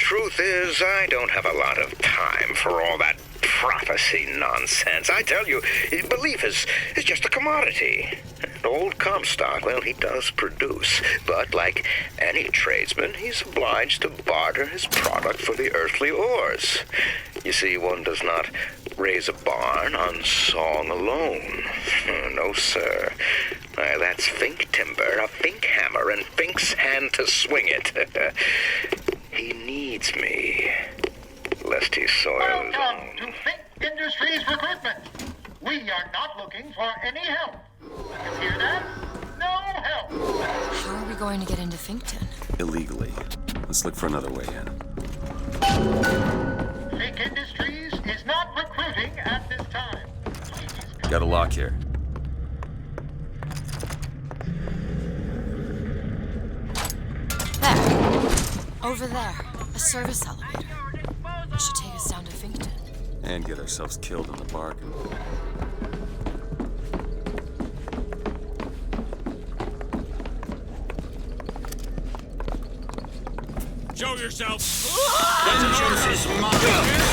truth is, I don't have a lot of time for all that prophecy nonsense. I tell you, belief is just a commodity. An old Comstock, well, he does produce, but like any tradesman, he's obliged to barter his product for the earthly ores. You see, one does not raise a barn on song alone. No, sir. Why, that's Fink timber, a Fink hammer, and Fink's hand to swing it. He needs me, lest he soils. Welcome to Fink Industries Recruitment. We are not looking for any help. You hear that? No help. How are we going to get into Finkton? Illegally. Let's look for another way in. Fink Industries is not recruiting at this time. Got a lock here. There. Over there. A service elevator. It should take us down to Finkton. And get ourselves killed in the bargain. Show yourself! Vengeance is mine!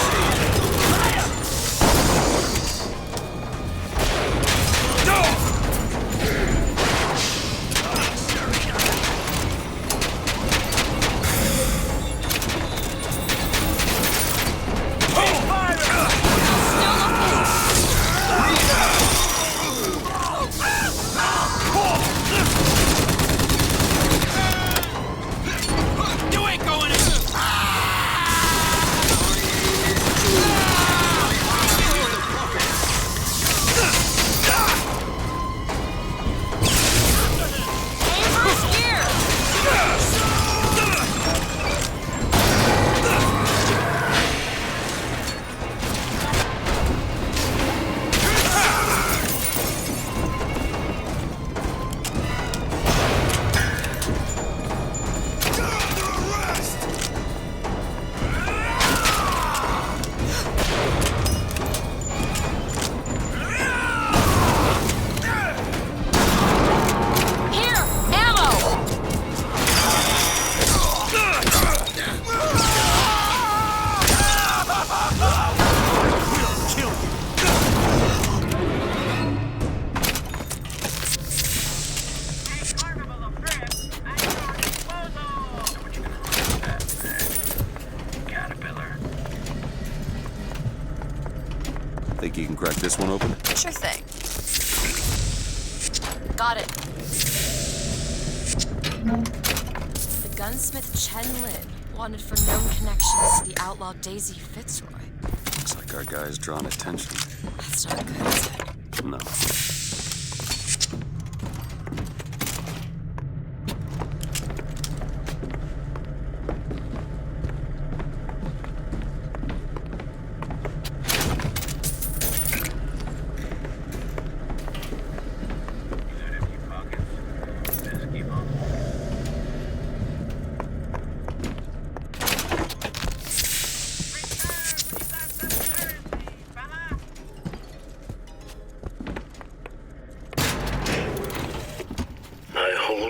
Think you can crack this one open? Sure thing. Got it. The gunsmith Chen Lin wanted for known connections to the outlaw Daisy Fitzroy. Looks like our guy's drawn attention. That's not good, is it? No.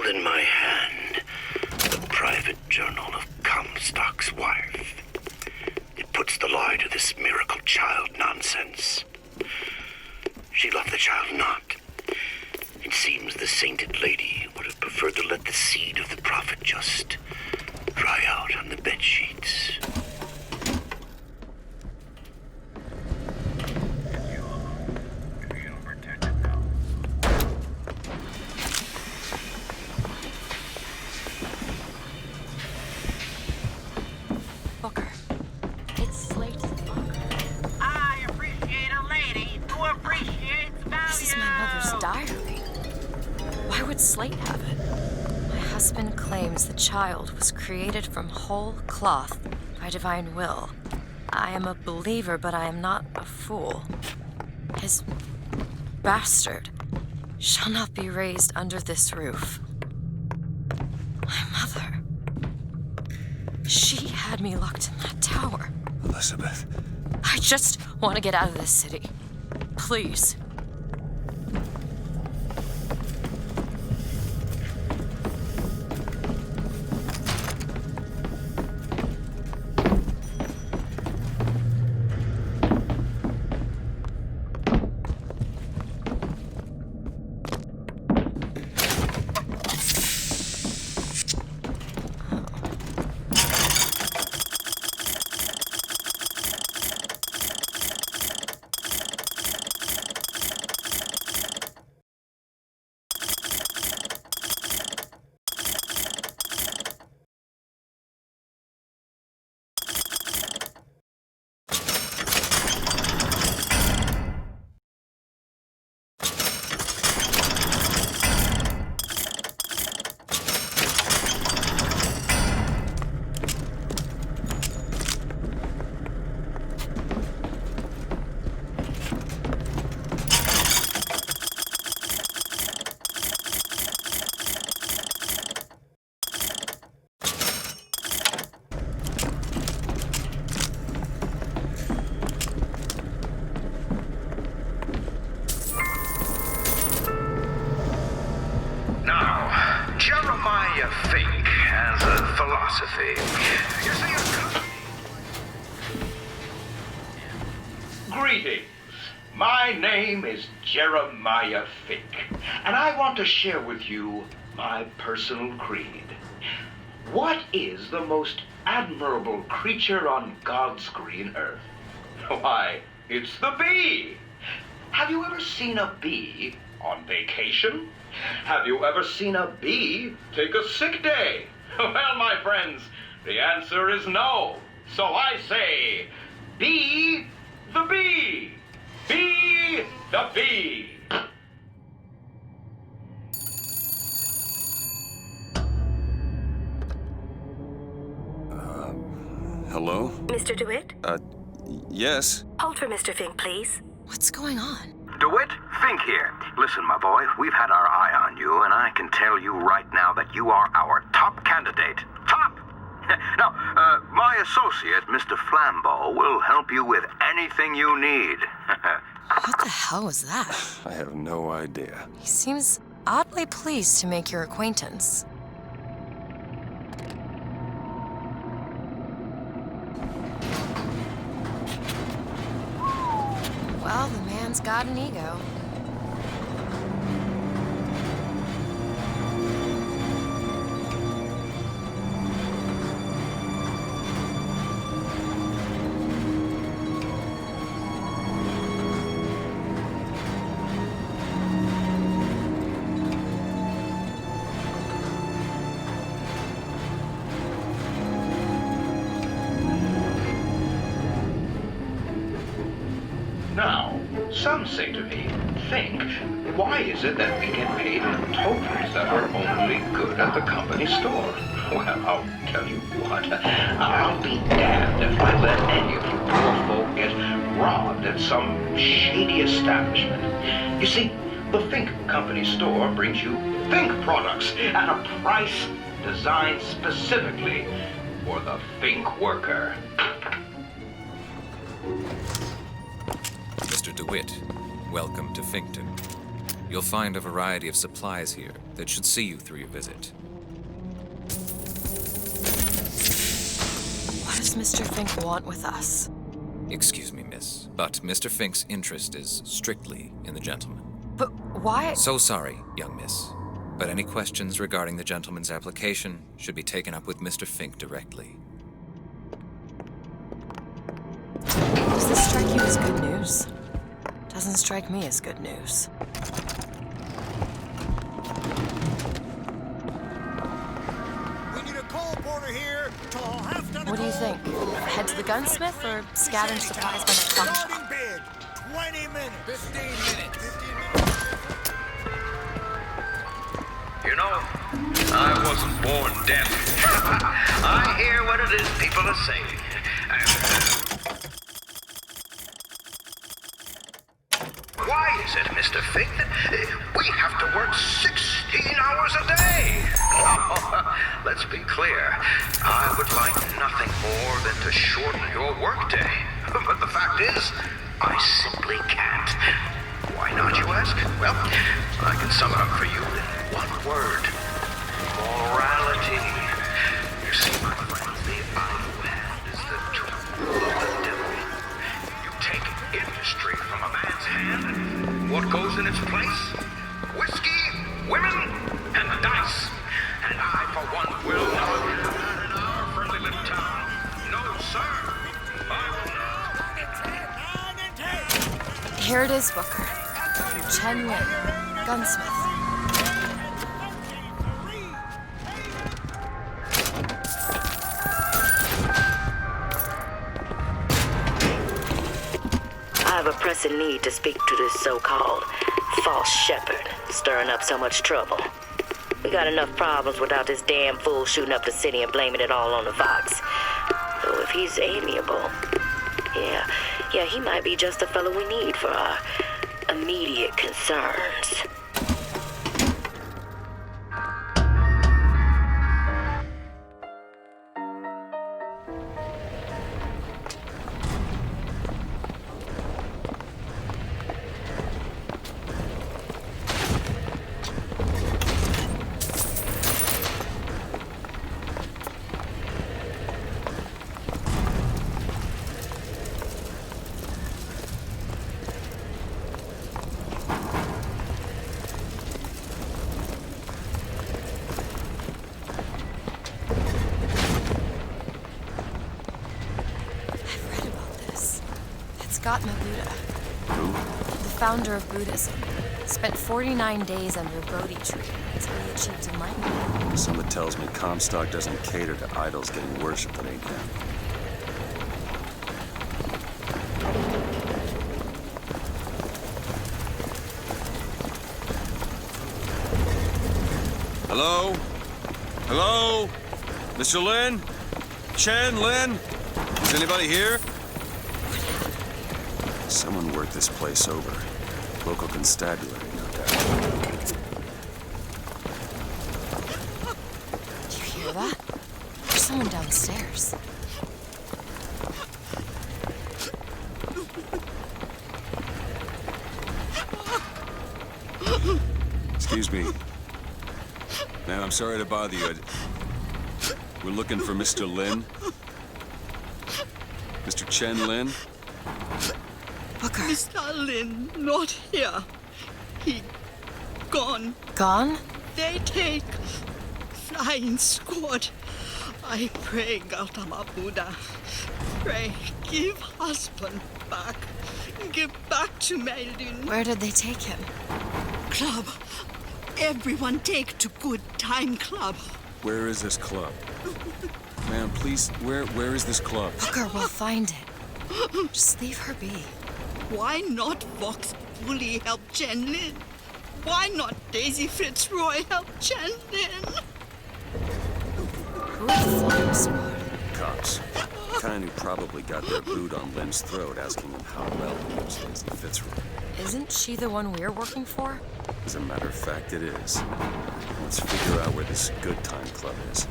In my hand, the private journal of Comstock's wife. It puts the lie to this miracle child nonsense. She loved the child not. It seems the sainted lady would have preferred to let the seed of the prophet just dry out on the bed sheets. Slate have it. My husband claims the child was created from whole cloth by divine will. I am a believer, but I am not a fool. His bastard shall not be raised under this roof. My mother. She had me locked in that tower. Elizabeth. I just want to get out of this city. Please. has a philosophy. You see, Greetings. My name is Jeremiah Fink, and I want to share with you my personal creed. What is the most admirable creature on God's green earth? Why, it's the bee. Have you ever seen a bee on vacation? Have you ever seen a bee take a sick day? Well, my friends, the answer is no. So I say, be the bee. Be the bee. Hello? Mr. DeWitt? Yes? Hold for Mr. Fink, please. What's going on? DeWitt, Fink here. Listen, my boy, we've had our eye on you, and I can tell you right now that you are our top candidate. Top! Now, my associate, Mr. Flambeau, will help you with anything you need. What the hell was that? I have no idea. He seems oddly pleased to make your acquaintance. Well, the man's got an ego. Now, some say to me, Fink, why is it that we get paid in tokens that are only good at the company store? Well, I'll tell you what, I'll be damned if I let any of you poor folk get robbed at some shady establishment. You see, the Fink Company store brings you Fink products at a price designed specifically for the Fink worker. Mr. DeWitt, welcome to Finkton. You'll find a variety of supplies here that should see you through your visit. What does Mr. Fink want with us? Excuse me, miss, but Mr. Fink's interest is strictly in the gentleman. But why? So sorry, young miss, but any questions regarding the gentleman's application should be taken up with Mr. Fink directly. Does this strike you as good news? Doesn't strike me as good news. We need a coal porter here to half ton. What do you think? Head to the gunsmith or scavenge supplies by the pawn shop? Starting bid. 20 minutes. 15 minutes. 15 minutes. you know, I wasn't born deaf. I hear what it is people are saying. Why is it, Mr. Fink, that we have to work 16 hours a day? Let's be clear. I would like nothing more than to shorten your workday. But the fact is, I simply can't. Why not, you ask? Well, I can sum it up for you in one word. Morality. You see, my friends, the idle hand is the tool of the devil. You take industry from a man's hand, and what goes in its place? Whiskey, women, and dice. And I, for one, will not have that in our friendly little town. No, sir. I will not. Here it is, Booker. Chen Lin, gunsmith. I have a pressing need to speak to this so-called false shepherd, stirring up so much trouble. We got enough problems without this damn fool shooting up the city and blaming it all on the Fox. Though if he's amiable, yeah, he might be just the fellow we need for our immediate concerns. Gautama Buddha, Who? the founder of Buddhism, spent 49 days under a Bodhi tree until he achieved enlightenment. Someone tells me Comstock doesn't cater to idols getting worshipped that ain't him. Hello? Hello? Mr. Lin? Chen, Lin? Is anybody here? Someone worked this place over. Local constabulary, no doubt. Do you hear that? There's someone downstairs. Excuse me. Ma'am, I'm sorry to bother you. We're looking for Mr. Lin. Mr. Chen Lin? Booker. Mr. Lin, not here. He gone. Gone? They take flying squad. I pray, Gautama Buddha. Pray, give husband back. Give back to Mailin. Where did they take him? Club. Everyone take to good time club. Where is this club? Ma'am, please, where is this club? Booker, we'll find it. Just leave her be. Why not Vox fully help Chen Lin? Why not Daisy Fitzroy help Chen Lin? Who are the flying squad? Cops. The kind who probably got their boot on Lin's throat asking him how well he knows Daisy Fitzroy. Isn't she the one we're working for? As a matter of fact, it is. Let's figure out where this good time club is.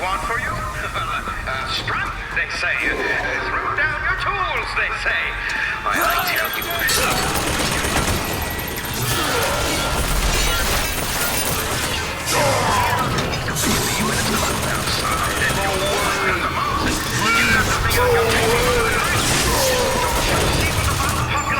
Want for you? Strike, they say. Throw down your tools, they say. I tell you. You in a club outside, and you're worse than the mountain. You got nothing on your table. See what the pocket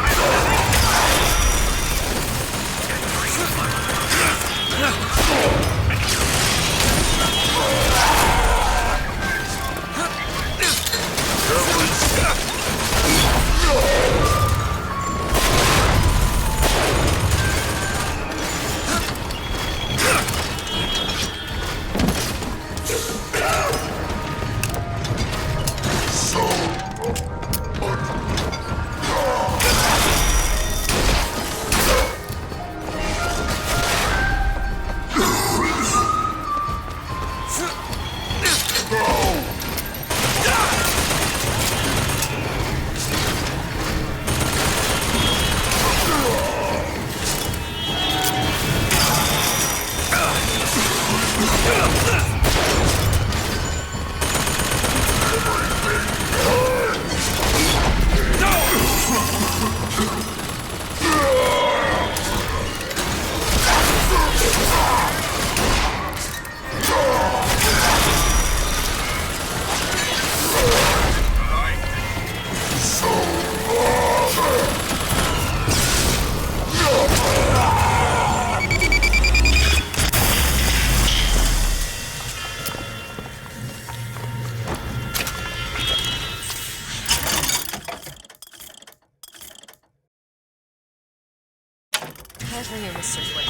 For you, Mr. Flynn.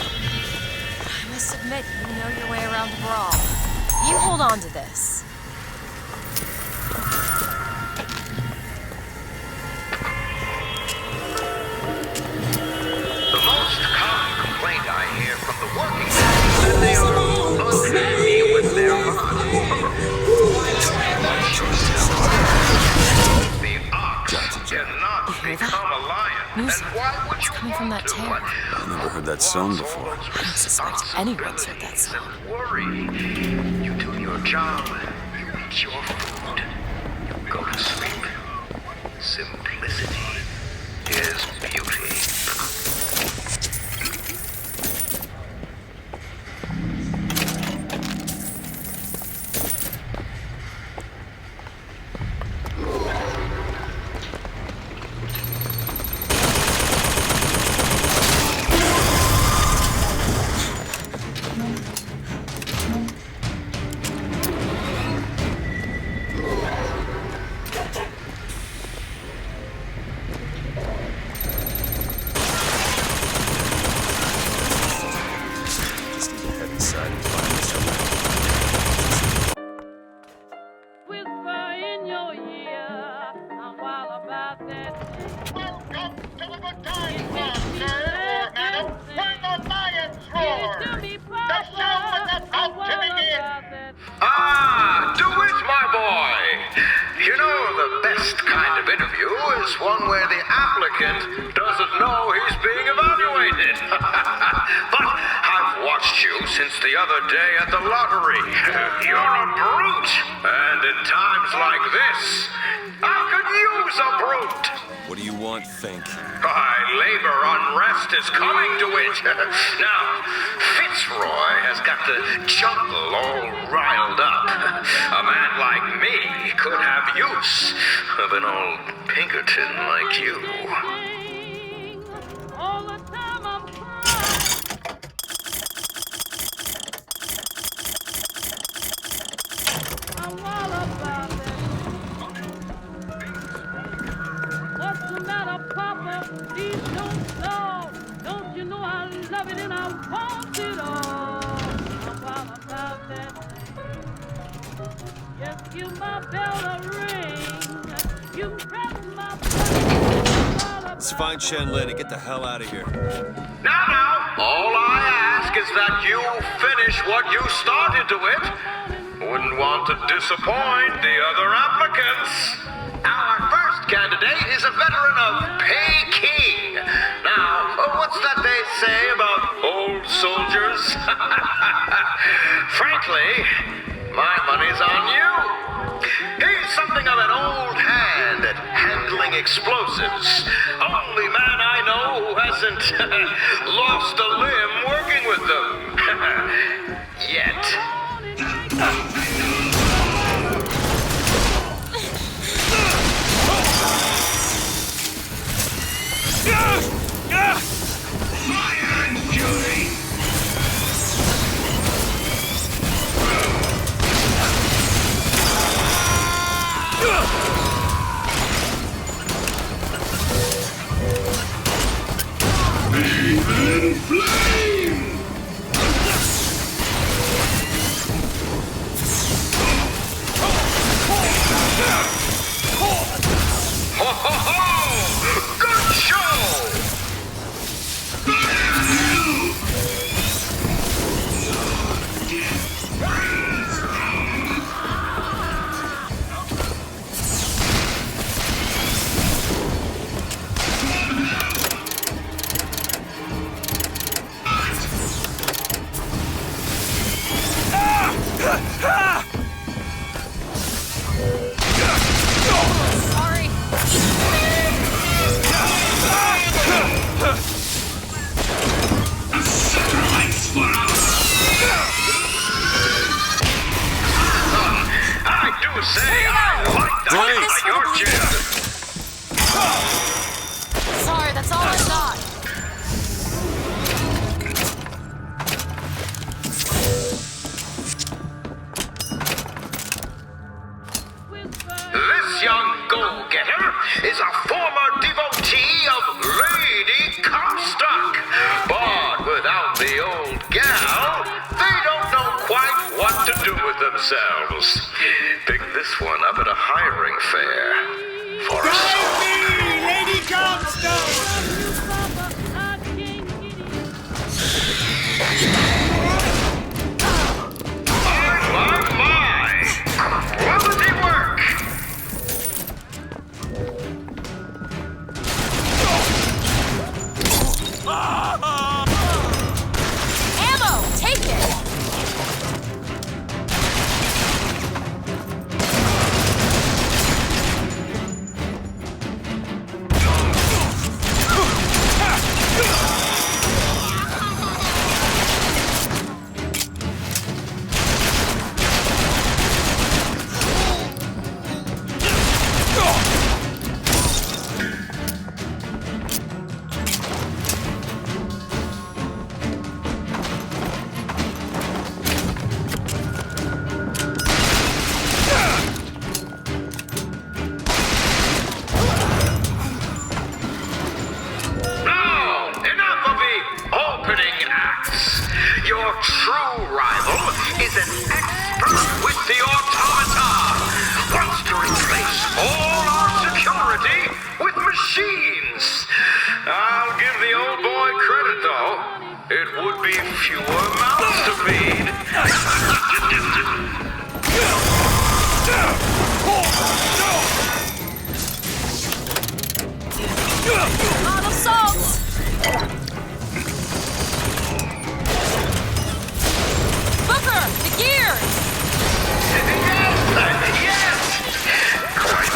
I must admit, you know your way around the brawl. You hold on to this. The most common complaint I hear from the working men is that they are unhappy with their lot. The ox cannot become a lion. Music. And why would you It's coming from that tear. I never heard that song before. I don't suspect anyone's heard that song. Worry. You do your job. You eat your food. You go to sleep. Simplicity is beauty. Welcome to the good times club, sir or madam, where the lions roar. The show is about to begin. Ah, do it, my boy. You know, the best kind of interview is one where the applicant doesn't know he's being evaluated. But I've watched you since the other day at the lottery. You're a brute. And in times like this, I could use a brute. What do you want, Fink? Labor unrest is coming to it. Now, Fitzroy has got the jungle all riled up. A man like me could have use of an old Pinkerton like you. Let's find Shenlin and get the hell out of here. Now, all I ask is that you finish what you started to it. Wouldn't want to disappoint the other applicants. Our first candidate is a veteran of Peking. Now, what's that they say about old soldiers? Frankly, my money's on you. He's something of an old hand at handling explosives. Only man I know who hasn't lost a limb working with them. Yet. Good show! Sorry, that's all I got. This young go-getter is a former devotee of Lady Comstock. But without the old gal, they don't know quite what to do with themselves. Picked this one up at a hiring fair. For a song. Lady Comstock! Quality work! Ammo! Take it! It would be fewer mouths to feed. Out of salts! Booker, the gears! Yes! Quite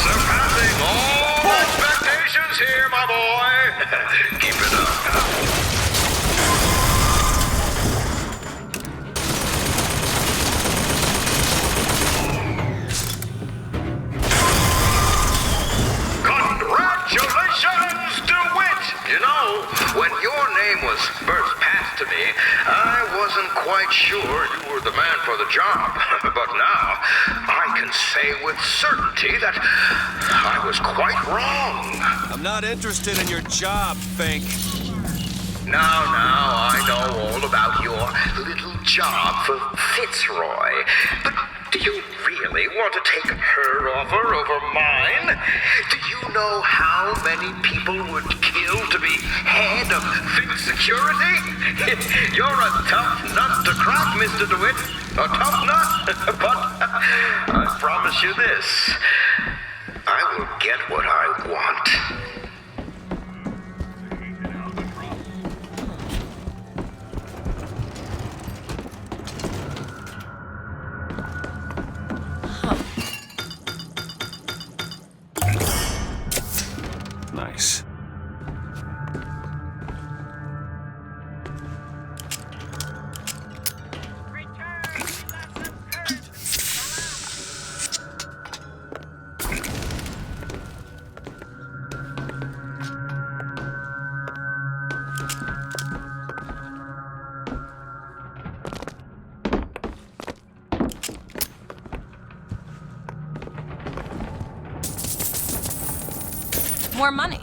surpassing all expectations here, my boy. Keep it up. Congratulations, DeWitt! You know, when your name was first passed to me, I wasn't quite sure you were the man for the job. But now, I can say with certainty that I was quite wrong. I'm not interested in your job, Fink. Now, I know all about your little job for Fitzroy. But do you really want to take her offer over mine? Do you know how many people would kill to be head of Fink Security? You're a tough nut to crack, Mr. DeWitt. A tough nut. But I promise you this. I will get what I want. Nice. More money.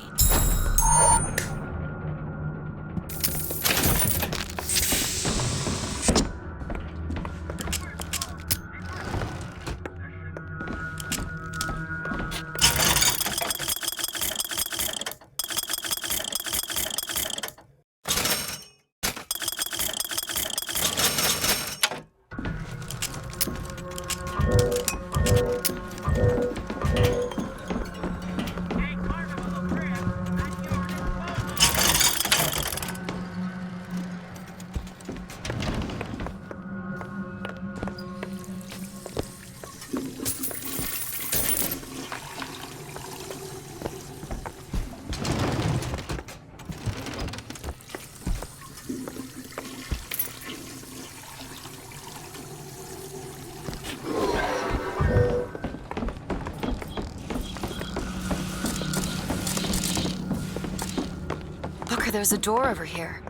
Booker, there's a door over here.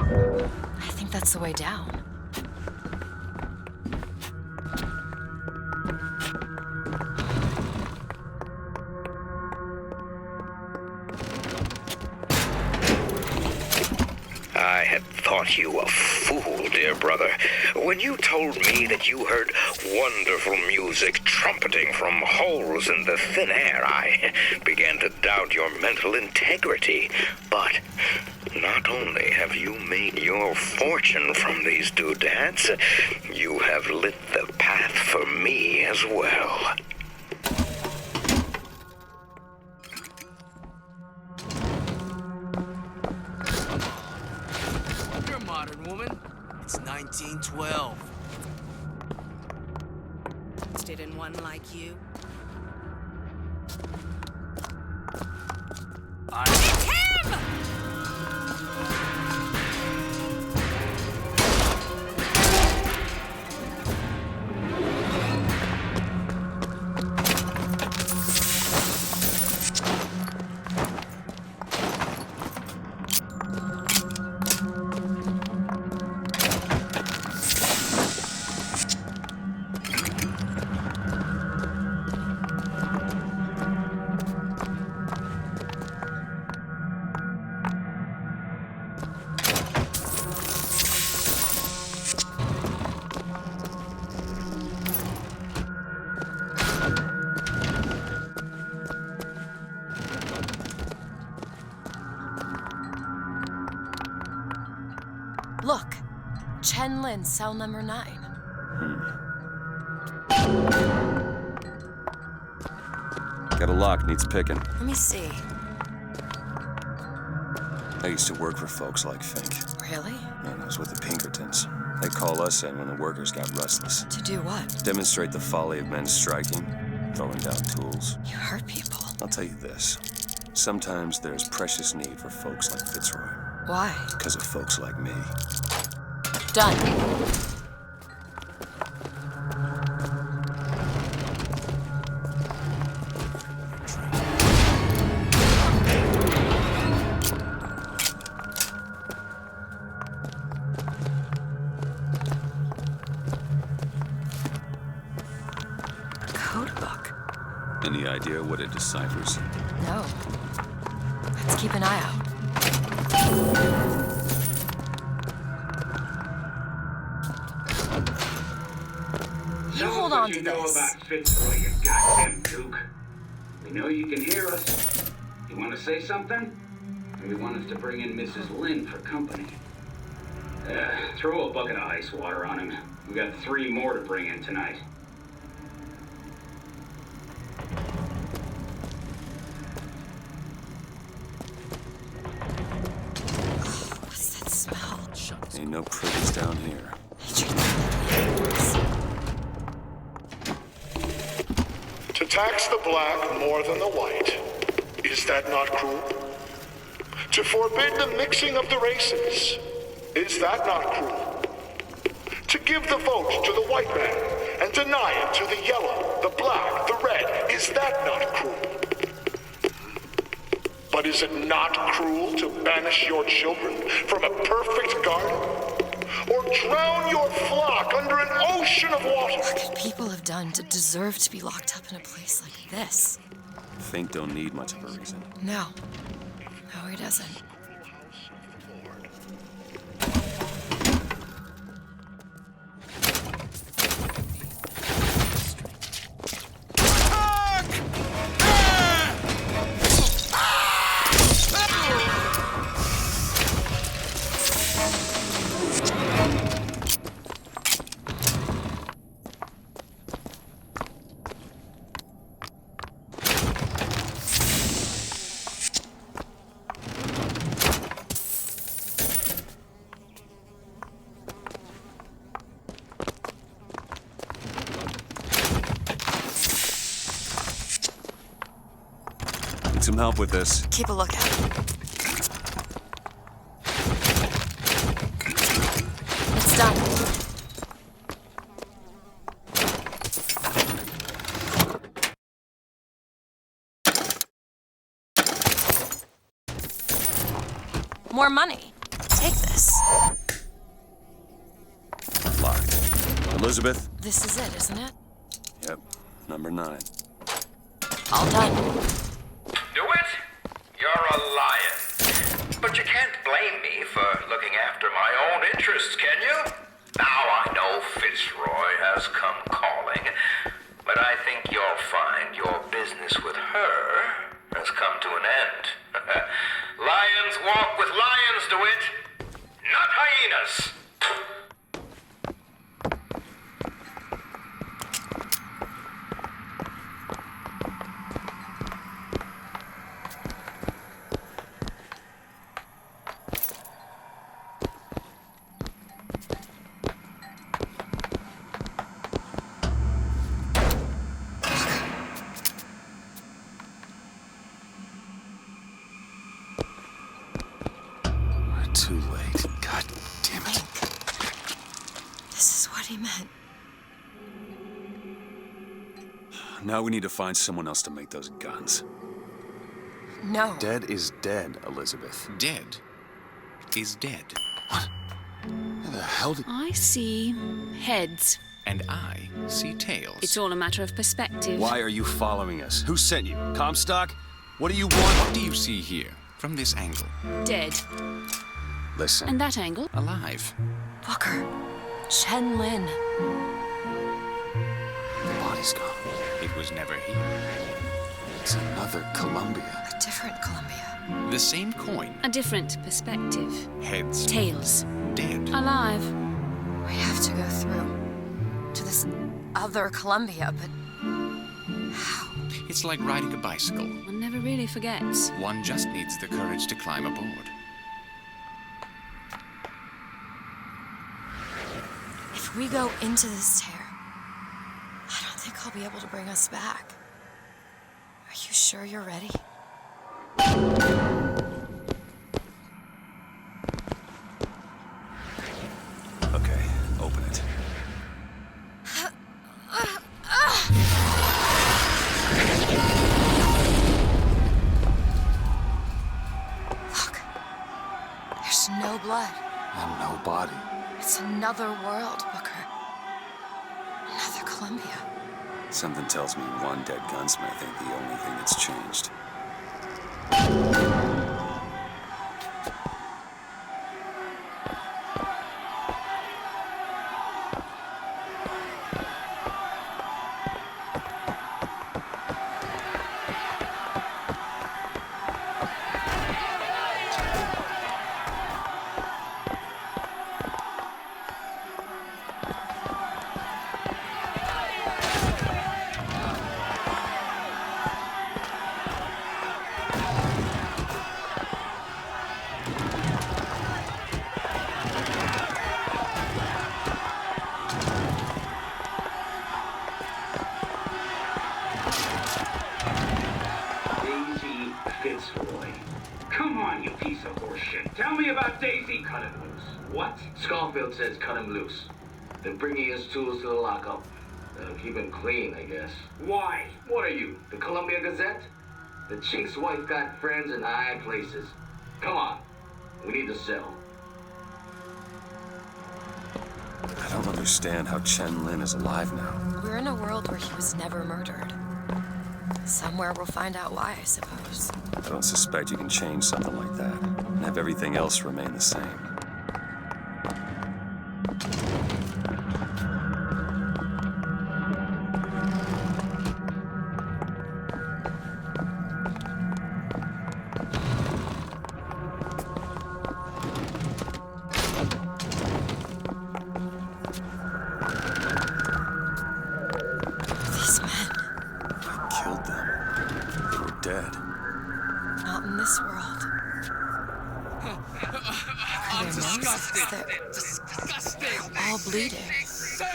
I think that's the way down. I had thought you a fool, dear brother, when you told me that you heard wonderful music trumpeting from holes in the thin air. I began to doubt your mental integrity. But not only have you made your fortune from these doodads, you have lit the path for me as well. You're a modern woman. It's 1912. Interested in one like you? It's him! Chen Lin, cell number 9. Got a lock, needs picking. Let me see. I used to work for folks like Fink. Really? And I was with the Pinkertons. They call us in when the workers got restless. To do what? Demonstrate the folly of men striking, throwing down tools. You hurt people. I'll tell you this. Sometimes there's precious need for folks like Fitzroy. Why? Because of folks like me. Done. Any idea what it deciphers? No. Let's keep an eye out. You hold on to this. What you know about Fitzroy, you goddamn Duke? We know you can hear us. You want to say something? Or you want us to bring in Mrs. Lin for company? Throw a bucket of ice water on him. We got 3 more to bring in tonight. Ain't no pretties down here. To tax the black more than the white, is that not cruel? To forbid the mixing of the races, is that not cruel? To give the vote to the white man and deny it to the yellow, the black, the red, is that not cruel? But is it not cruel to banish your children from a perfect garden? Or drown your flock under an ocean of water? What could people have done to deserve to be locked up in a place like this? Fink don't need much of a reason. No. No, he doesn't. Need some help with this. Keep a lookout. It's done. More money. Take this. Locked. Elizabeth? This is it, isn't it? Yep. Number 9. All done. Do it? You're a lion. But you can't blame me for looking after my own interests, can you? Now I know Fitzroy has come calling, but I think you'll find your business with her has come to an end. Lions walk with lions, DeWitt, not hyenas. Too late. God damn it. This is what he meant. Now we need to find someone else to make those guns. No. Dead is dead, Elizabeth. Dead is dead. What? Where the hell did... I see heads. And I see tails. It's all a matter of perspective. Why are you following us? Who sent you? Comstock? What do you want? What do you see here, from this angle? Dead. Listen. And that angle? Alive. Booker. Chen Lin. The body's gone. It was never here. It's another Columbia. A different Columbia. The same coin. A different perspective. Heads. Tails. Dead. Alive. We have to go through to this other Columbia, but how? It's like riding a bicycle. One never really forgets. One just needs the courage to climb aboard. If we go into this tear, I don't think I'll be able to bring us back. Are you sure you're ready? Okay, open it. Look, there's no blood. And no body. It's another world, Booker. Another Columbia. Something tells me one dead gunsmith ain't the only thing that's changed. Daisy Fitzroy. Come on, you piece of horseshit. Tell me about Daisy cut him loose. What? Schofield says cut him loose. They're bringing his tools to the lockup. That'll keep him clean, I guess. Why? What are you, the Columbia Gazette? The chink's wife got friends in high places. Come on. We need to sell. I don't understand how Chen Lin is alive now. We're in a world where he was never murdered. Somewhere we'll find out why, I suppose. I don't suspect you can change something like that and have everything else remain the same. These men, I killed them. They were dead. not in this world. I'm Their noses, disgusted. they're Disgusting. all bleeding. Sick.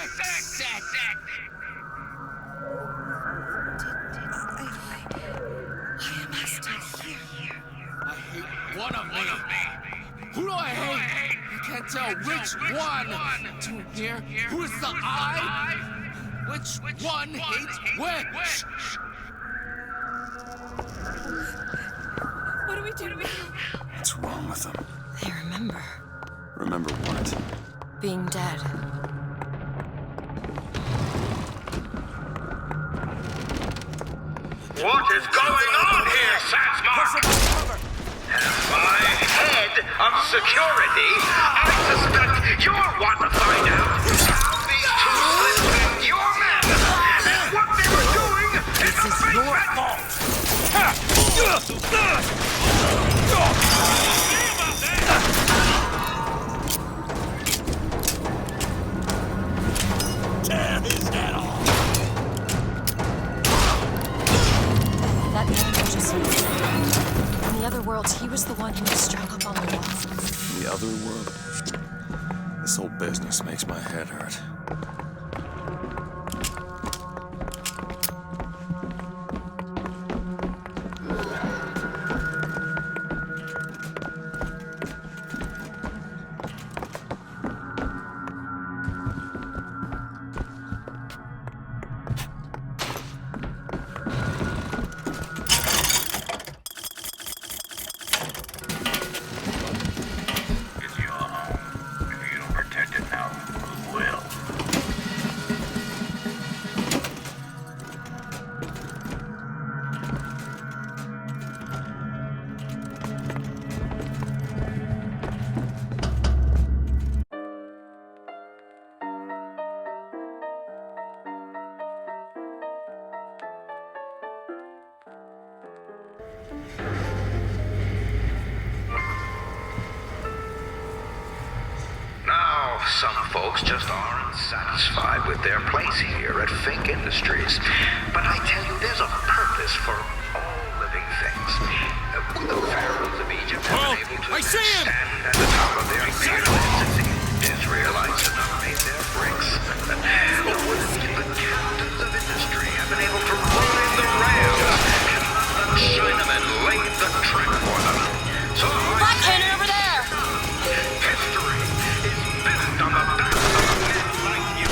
I hate one of me. Who do I hate? I can't tell which one. To here, who's the I? Which one hates which? What do we do? What's wrong with them? They remember Remember what? being dead. What is going on here, Satsmar? As my head of security, I suspect you're one to find out how these two slipped your men and what they were doing in the basement. Tear his head off! That man was just in the other world. He was the one who was strung up on the wall. The other world? This whole business makes my head hurt. It's your home. If you don't protect it now, who will? some folks just aren't satisfied with their place here at Fink Industries. But I tell you, there's a purpose for all living things. The pharaohs of Egypt have been able to stand at the top of their pyramids. The Israelites have not made their bricks. The captains of industry have been able to ride the rails. And the Chinamen laid the track for them. So Black Cannon over there! history is built on the backs of men like you.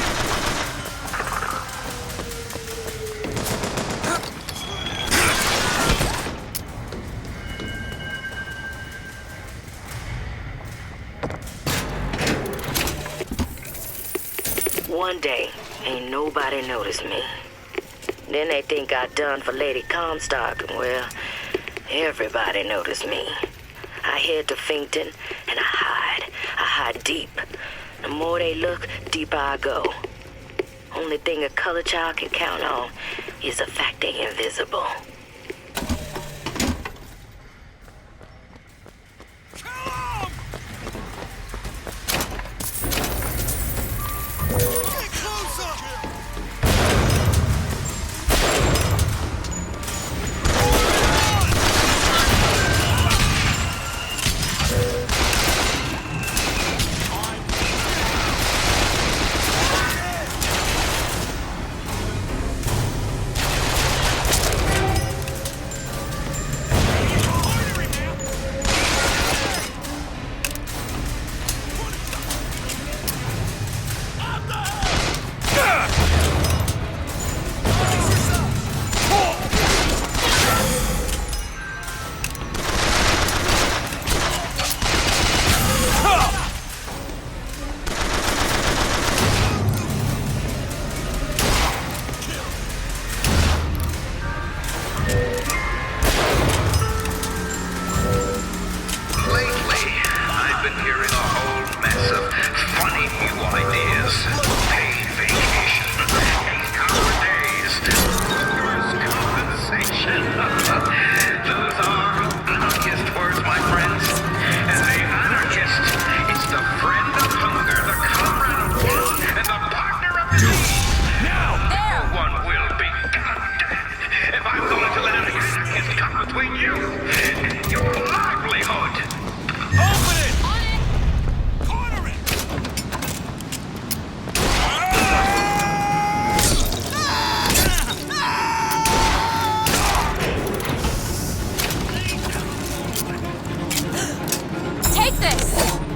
One day, ain't nobody noticed me. Then they think I done for Lady Comstock. Well, everybody noticed me. I head to Finkton, and I hide. I hide deep. The more they look, deeper I go. Only thing a color child can count on is the fact they invisible.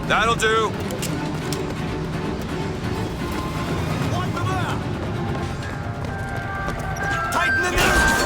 That'll do. Tighten the noose!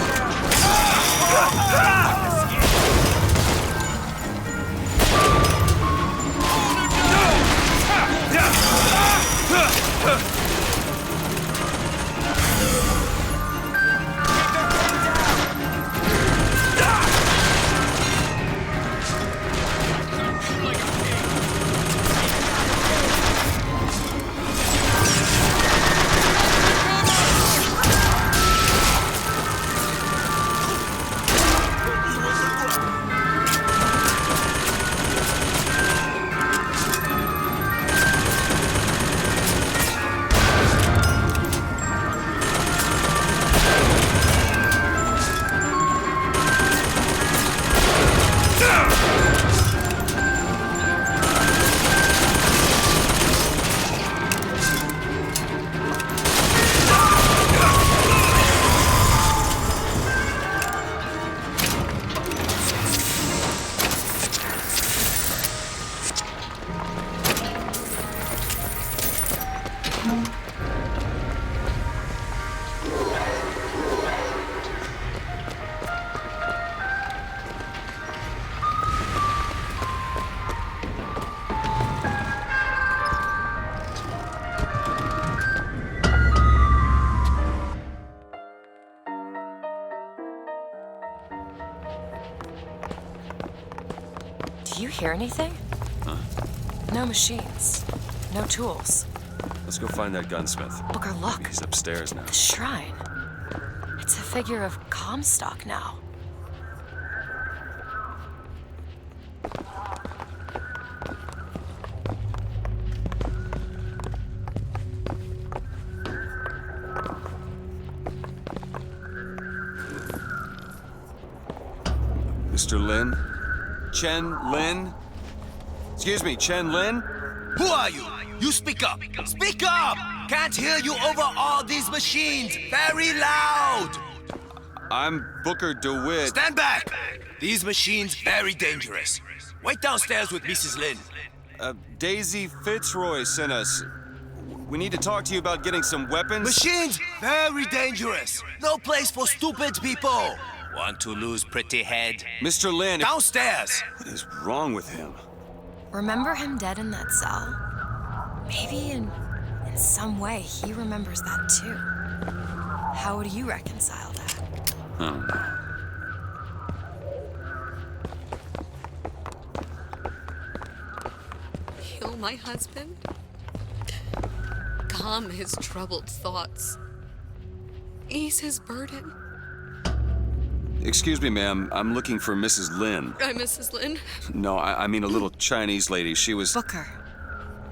Do you hear anything? Huh? No machines. No tools. Let's go find that gunsmith. Booker, look. He's upstairs now. The shrine. It's a figure of Comstock now. Mr. Lin? Chen Lin? Excuse me, Chen Lin? Who are you? You speak up. Speak up! Can't hear you over all these machines. Very loud. I'm Booker DeWitt. Stand back! These machines very dangerous. Wait downstairs with Mrs. Lin. Daisy Fitzroy sent us. We need to talk to you about getting some weapons. Machines very dangerous. No place for stupid people. Want to lose pretty head? Mr. Lin. Downstairs. What is wrong with him? Remember him dead in that cell? Maybe in some way he remembers that too. How would you reconcile that? I don't know. Kill my husband? Calm his troubled thoughts. Ease his burden. Excuse me, ma'am. I'm looking for Mrs. Lin. I'm Mrs. Lin. No, I mean a little Chinese lady. She was... Booker,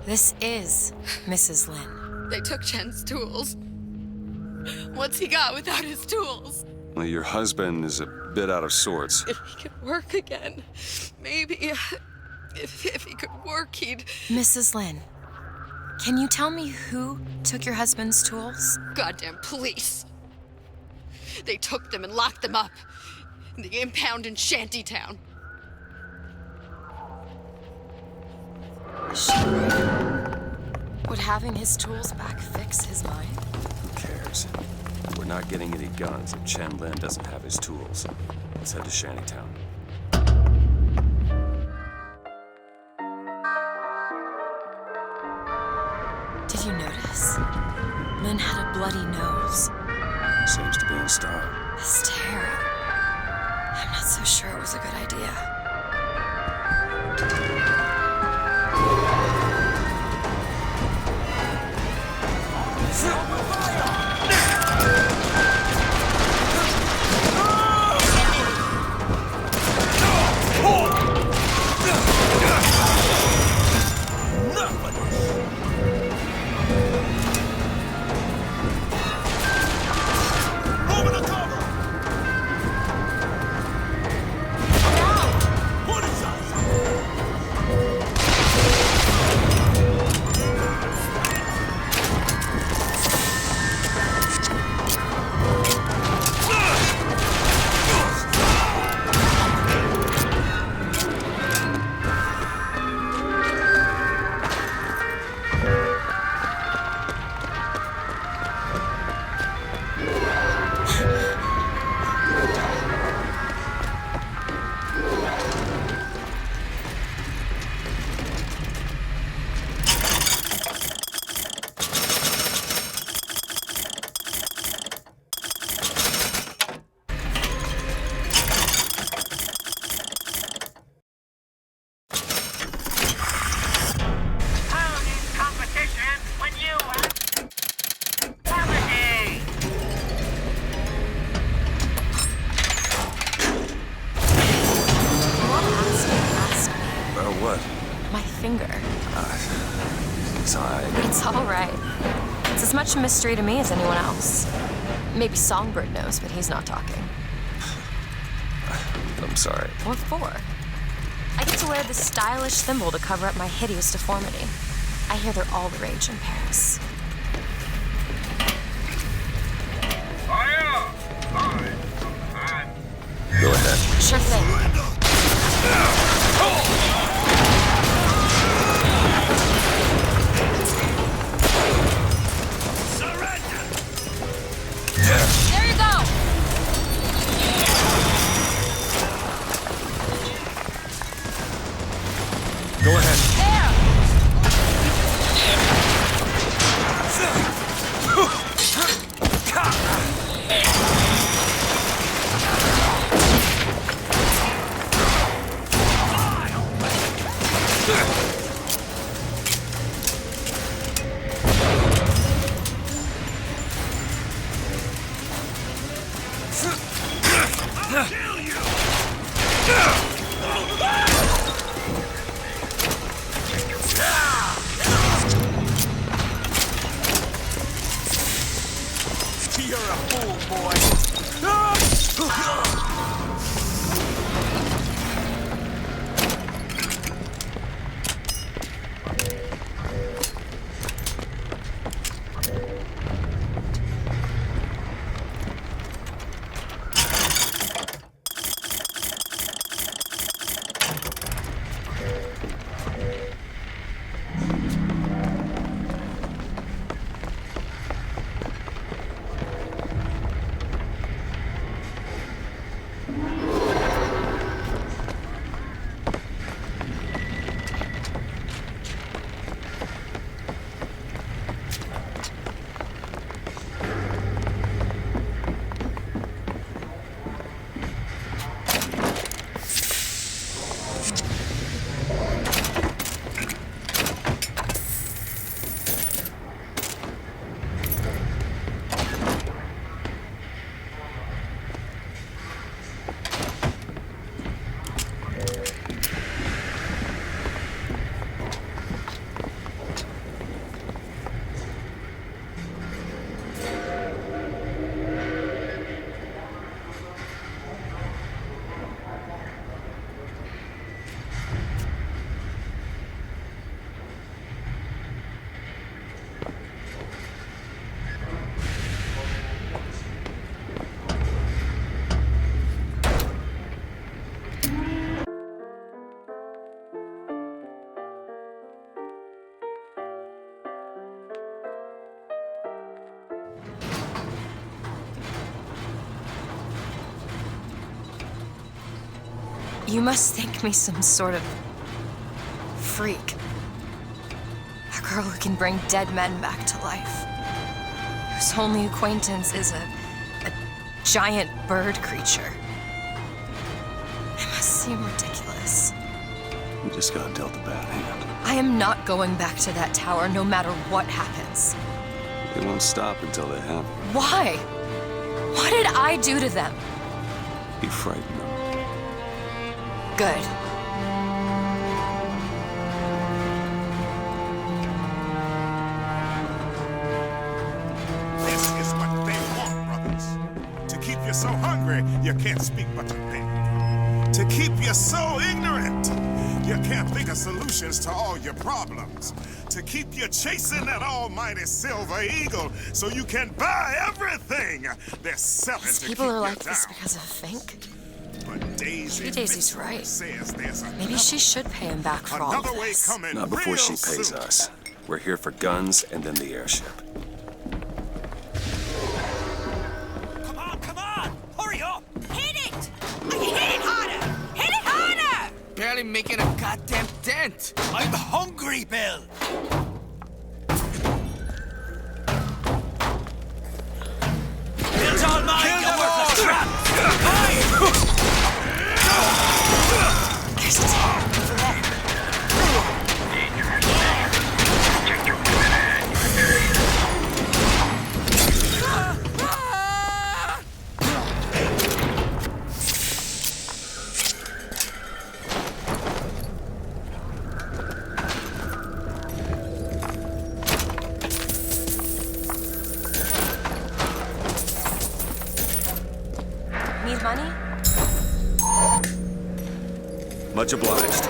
this is Mrs. Lin. They took Chen's tools. What's he got without his tools? Well, your husband is a bit out of sorts. If he could work again, maybe... If he could work, he'd... Mrs. Lin, can you tell me who took your husband's tools? Goddamn police. They took them and locked them up in the impound in Shantytown. Would having his tools back fix his mind? Who cares? We're not getting any guns if Chen Lin doesn't have his tools. Let's head to Shantytown. Did you notice? Lin had a bloody nose. Seems to be in style. This tear. I'm not so sure it was a good idea. It's all right. It's as much a mystery to me as anyone else. Maybe Songbird knows, but he's not talking. I'm sorry. What for? I get to wear this stylish thimble to cover up my hideous deformity. I hear they're all the rage in Paris. Go ahead. Sure thing. There you go! Go ahead. You're a fool, boy. You must think me some sort of freak. A girl who can bring dead men back to life. Whose only acquaintance is a giant bird creature. It must seem ridiculous. You just got dealt a bad hand. I am not going back to that tower no matter what happens. They won't stop until they have. Why? What did I do to them? You frighten them. Good. This is what they want, brothers. To keep you so hungry, you can't speak but of pain. To keep you so ignorant, you can't think of solutions to all your problems. To keep you chasing that almighty silver eagle so you can buy everything they're selling These to people keep are you like down. this because of Fink. But Maybe Daisy's right. Says there's Maybe she should pay him back for all of another way this. coming Not before she real pays soon. us. We're here for guns and then the airship. Come on! Hurry up! Hit it! Hit it harder! Hit it harder! Barely making a goddamn dent. I'm hungry, Bill! Bill's all mine! Kill You them worthless all! trap! There's a tower. Need money? Much obliged.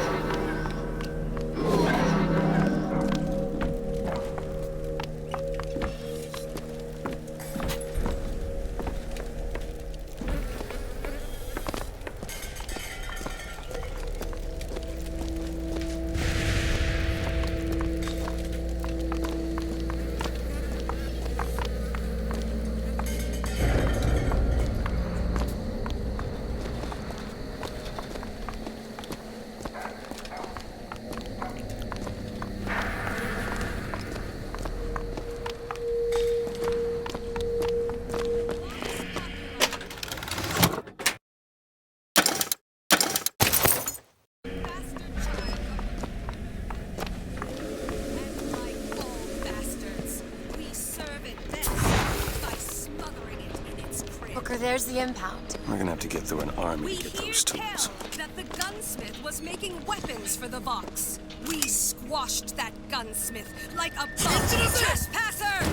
Booker, there's the impound. We're gonna have to get through an army to get those tools. That the gunsmith was making weapons for the Vox. We squashed that gunsmith like a bum trespasser!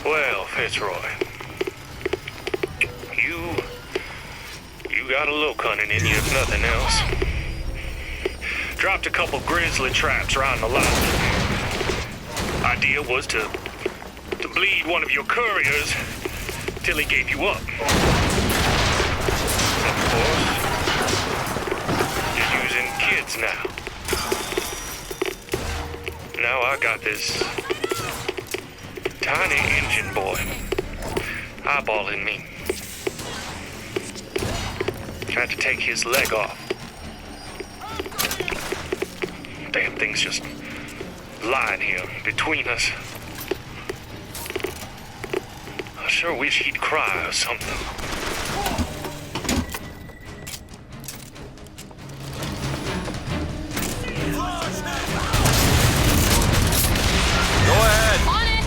Well, Fitzroy, you got a little cunning in you, if nothing else. Dropped a couple grizzly traps around the lot. Idea was to bleed one of your couriers till he gave you up. Of course, you're using kids now. Now I got this tiny engine boy eyeballing me. Tried to take his leg off. Damn thing's just lying here between us. I sure wish he'd cry or something. Go ahead. On it!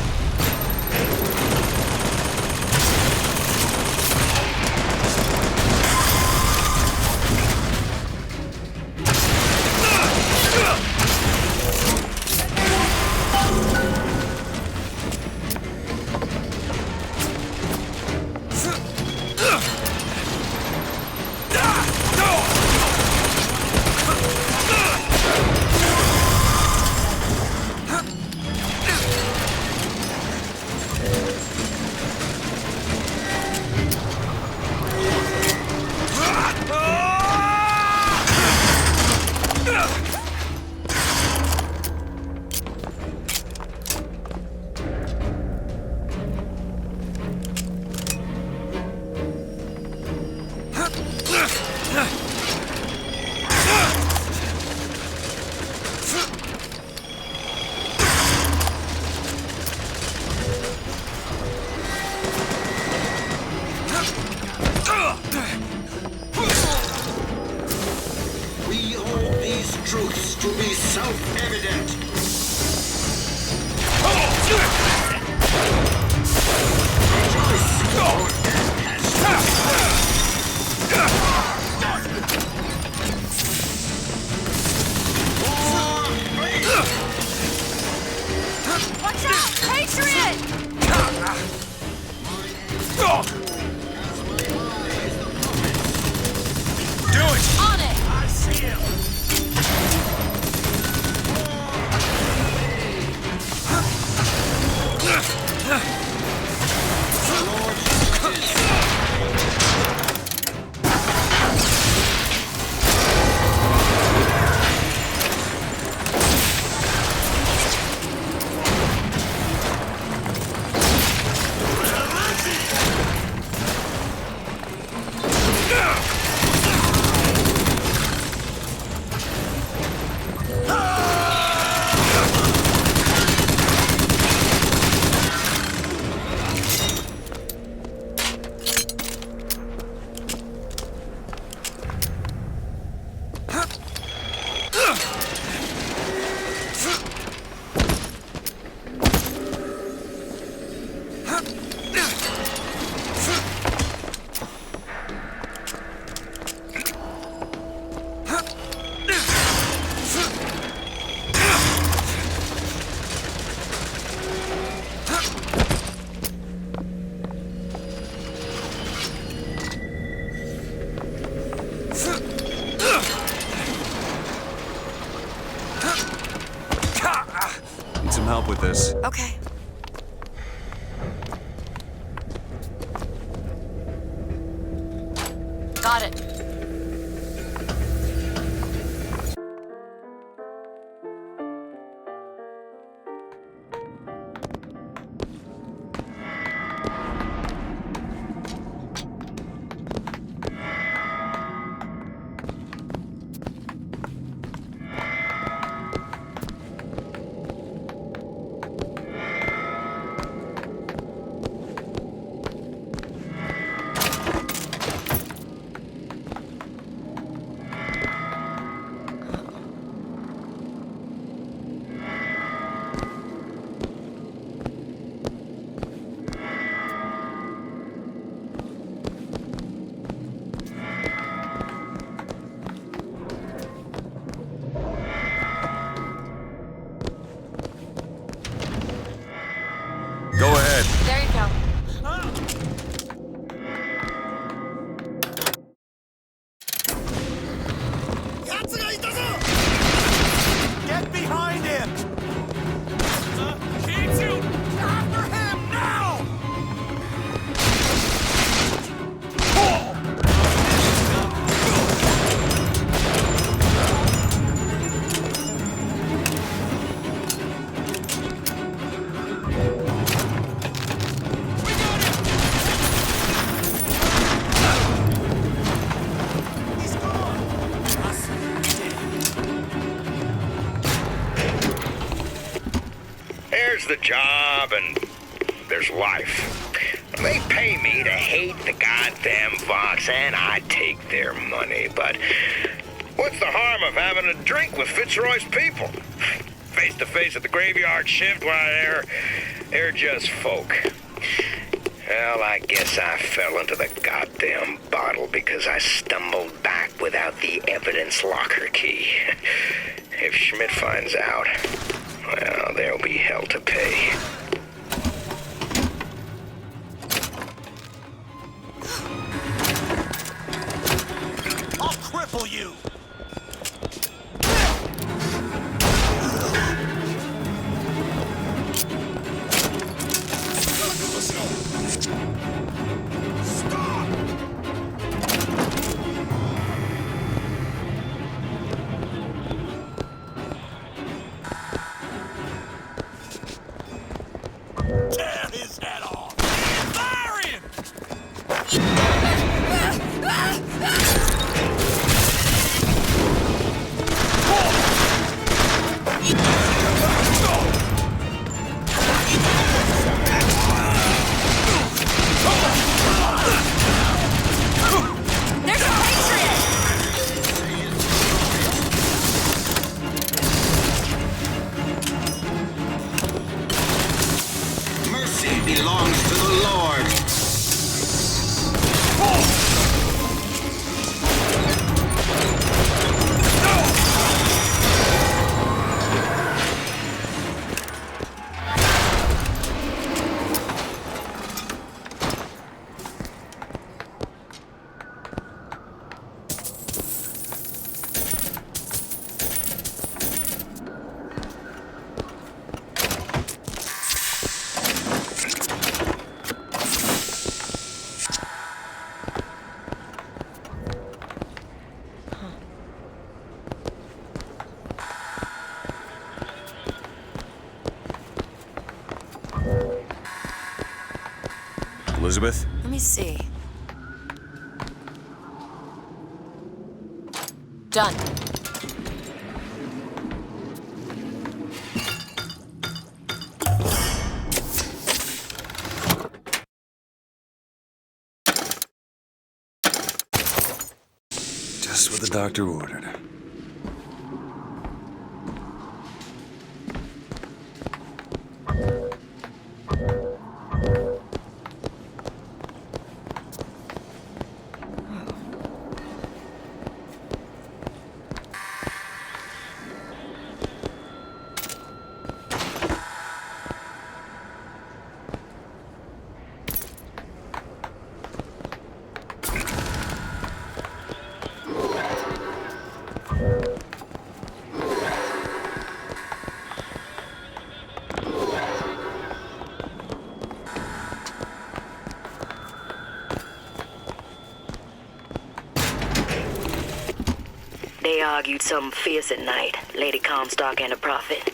We hold these truths to be self-evident. Watch out! Patriot! Do it! On it! I see him! Need some help with this. Okay. Got it. Go ahead. There you go. Get behind him! Can't you? After him now! There's the job, and there's life. They pay me to hate the goddamn Vox, and I take their money, but what's the harm of having a drink with Fitzroy's people? Face to face at the graveyard shift, why, they're just folk. Well, I guess I fell into the goddamn bottle because I stumbled back without the evidence locker key. If Schmidt finds out, well, there'll be hell to pay. I'll cripple you! Tear his head off! Fire him! There's a Patriot! Mercy belongs to the Lord. Elizabeth? Let me see. Done. Just what the doctor ordered. They argued something fierce at night, Lady Comstock and the Prophet.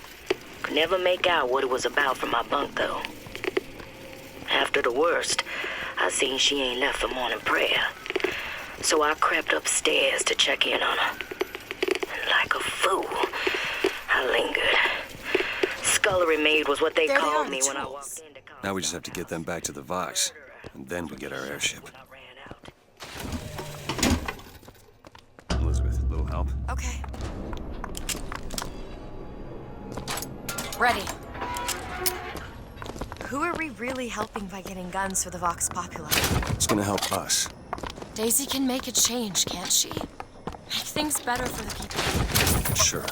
Could never make out what it was about from my bunk, though. After the worst, I seen she ain't left for morning prayer. So I crept upstairs to check in on her. And like a fool, I lingered. Scullery maid was what they called me when I walked in. Now we just have to get them back to the Vox, and then we get our airship. Elizabeth, a little help? Okay. Ready. Who are we really helping by getting guns for the Vox Populi? It's gonna help us. Daisy can make a change, can't she? Make things better for the people. Sure.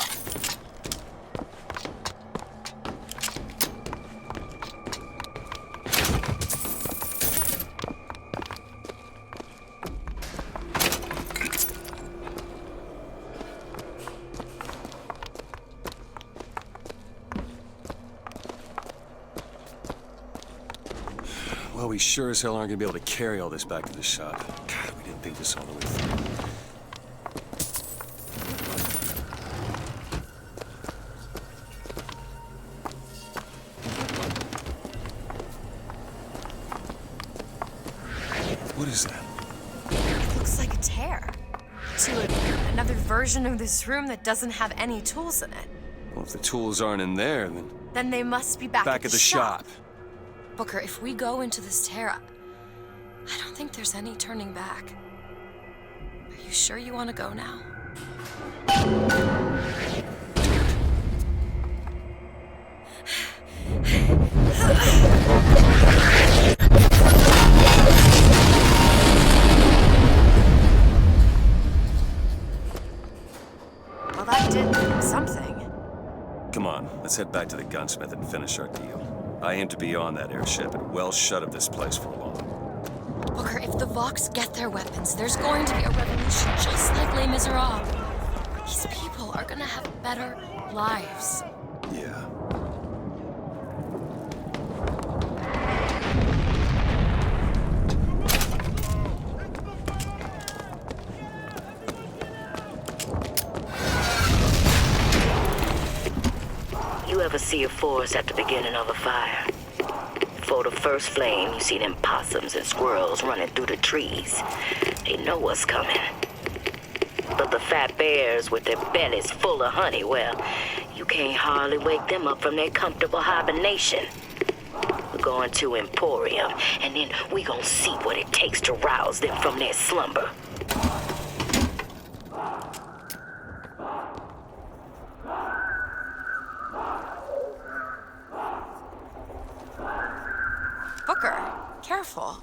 Well, we sure as hell aren't gonna be able to carry all this back to the shop. God, we didn't think this all the way through. What is that? It looks like a tear. To another version of this room that doesn't have any tools in it. Well, if the tools aren't in there, then... Then they must be back Back at the shop. Booker, if we go into this tear, I don't think there's any turning back. Are you sure you want to go now? Well, that did something. Come on, let's head back to the gunsmith and finish our deal. I aim to be on that airship and well shut of this place for long. Booker, if the Vox get their weapons, there's going to be a revolution just like Les Miserables. These people are gonna have better lives. Yeah. You ever see a forest at the beginning of a fire? Before the first flame, you see them possums and squirrels running through the trees. They know what's coming. But the fat bears with their bellies full of honey, well, you can't hardly wake them up from their comfortable hibernation. We're going to Emporium, and then we gonna see what it takes to rouse them from their slumber. Booker, careful.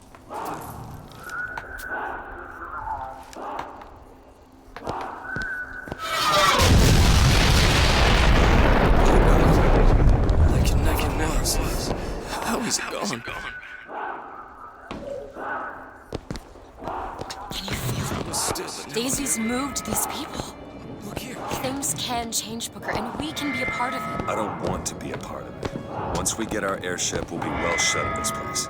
I can never see. How is it gone? Can you feel it? Daisy's moved these people. Look here. Things can change, Booker, and we can be a part of it. I don't want to be a part of it. Once we get our airship, we'll be well shut of this place.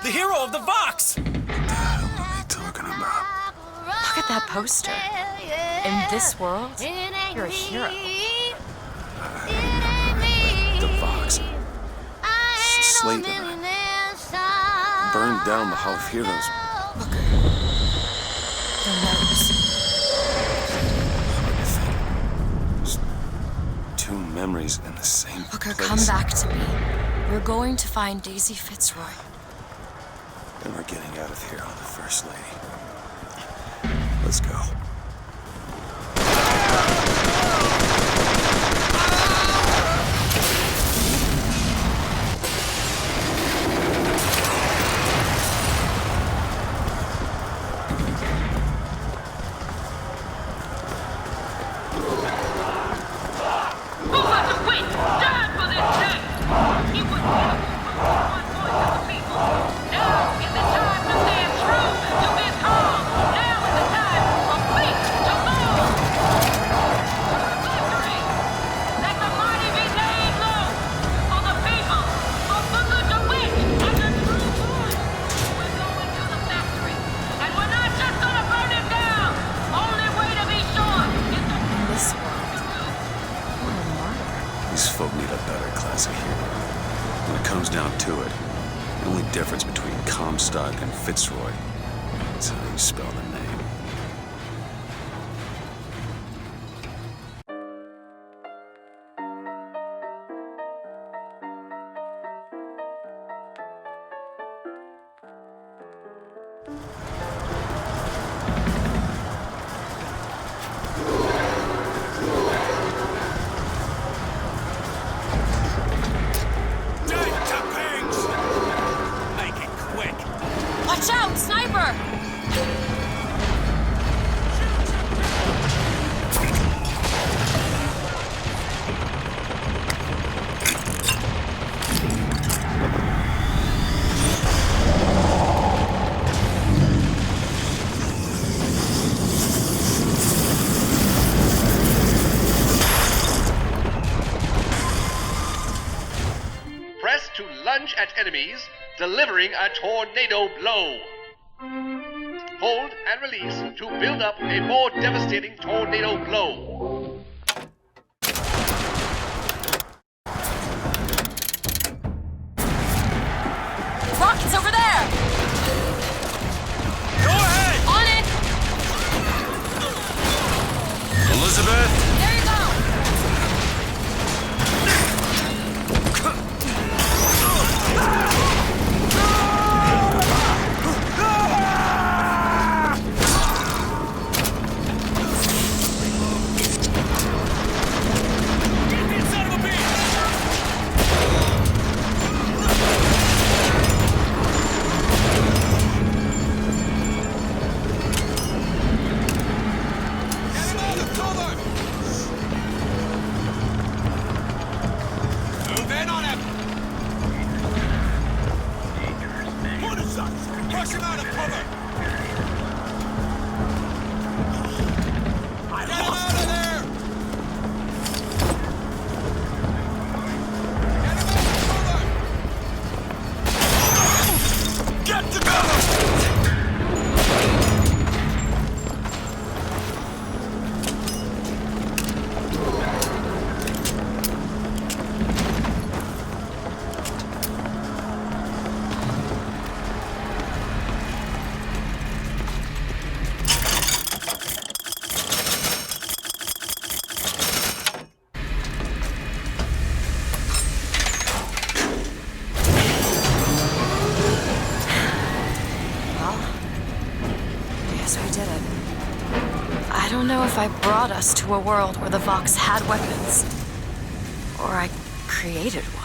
The hero of the Vox! What the hell are you talking about? Look at that poster. In this world, you're a hero. The Vox. Slate and I burned down the Hall of Heroes. Booker. The nose. Just two memories in the same Booker, place. come back to me. We're going to find Daisy Fitzroy. And we're getting out of here on the First Lady. Let's go. difference between Comstock and Fitzroy. That's how you spell the name. Watch out, sniper! Press to lunge at enemies, delivering a tornado blow. Hold and release to build up a more devastating tornado blow. Rockets over there! Go ahead! On it! Elizabeth! There you go! Push him out of cover! Get him out of there! Get to cover! I don't know if I brought us to a world where the Vox had weapons, or I created one.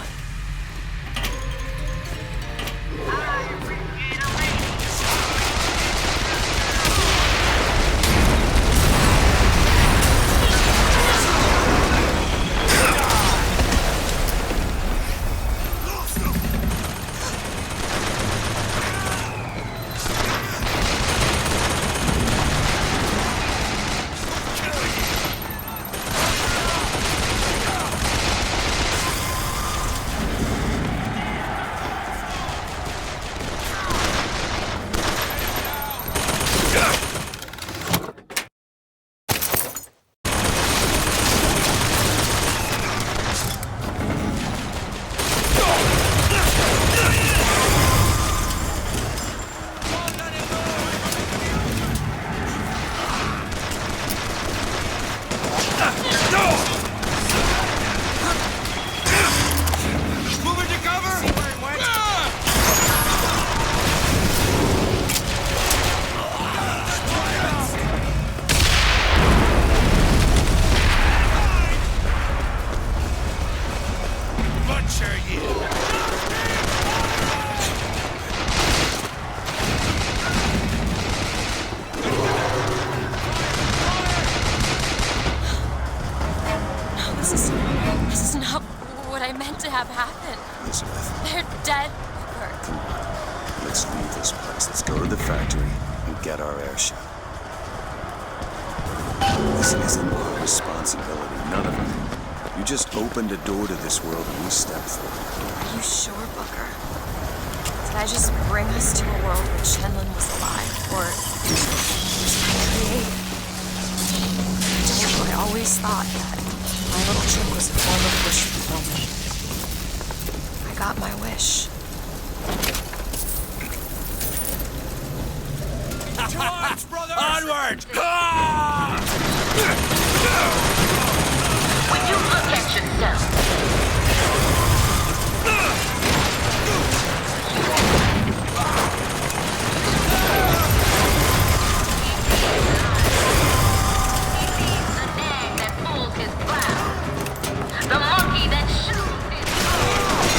This is not what I meant to have happen. Elizabeth. They're dead, Kurt. Let's leave this place. Let's go to the factory and get our airship. This isn't our responsibility, none of it. You just opened a door to this world and we stepped through it. Are you sure, Booker? Did I just bring us to a world where Shenlin was alive, or was I created? I always thought that my little trick was a form of wish fulfillment. I got my wish. Out your arms, brothers! Onward! When you look at yourself, the monkey that chews his food.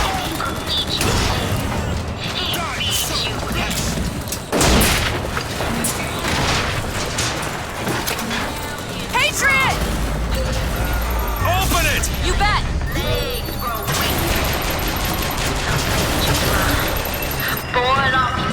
If he could eat you, he'd feed you. Patriot! Open it! You bet! Legs grow weak. Board off your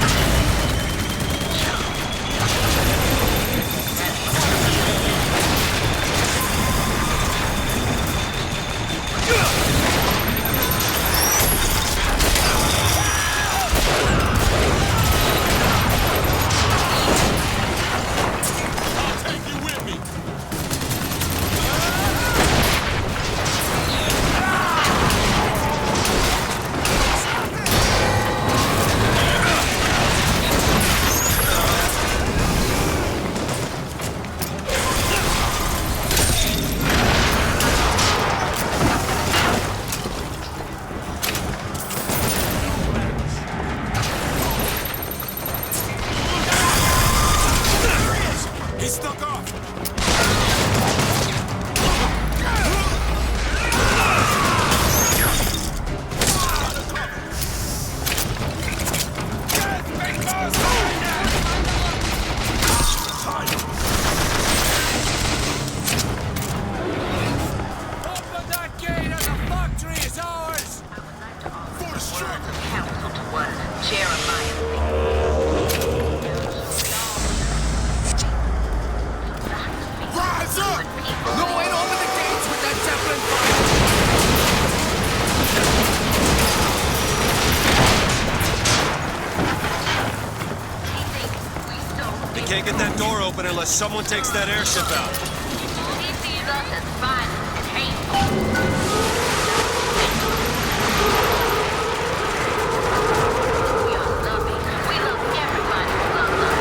He's stuck off. Open that gate and the factory is ours! words of counsel to one Jeremiah. Rise up! No way to open the gates with that Zeppelin fire! They can't get that door open unless someone takes that airship out. He sees us as violent and hateful. We are loving. We love everybody who loves us.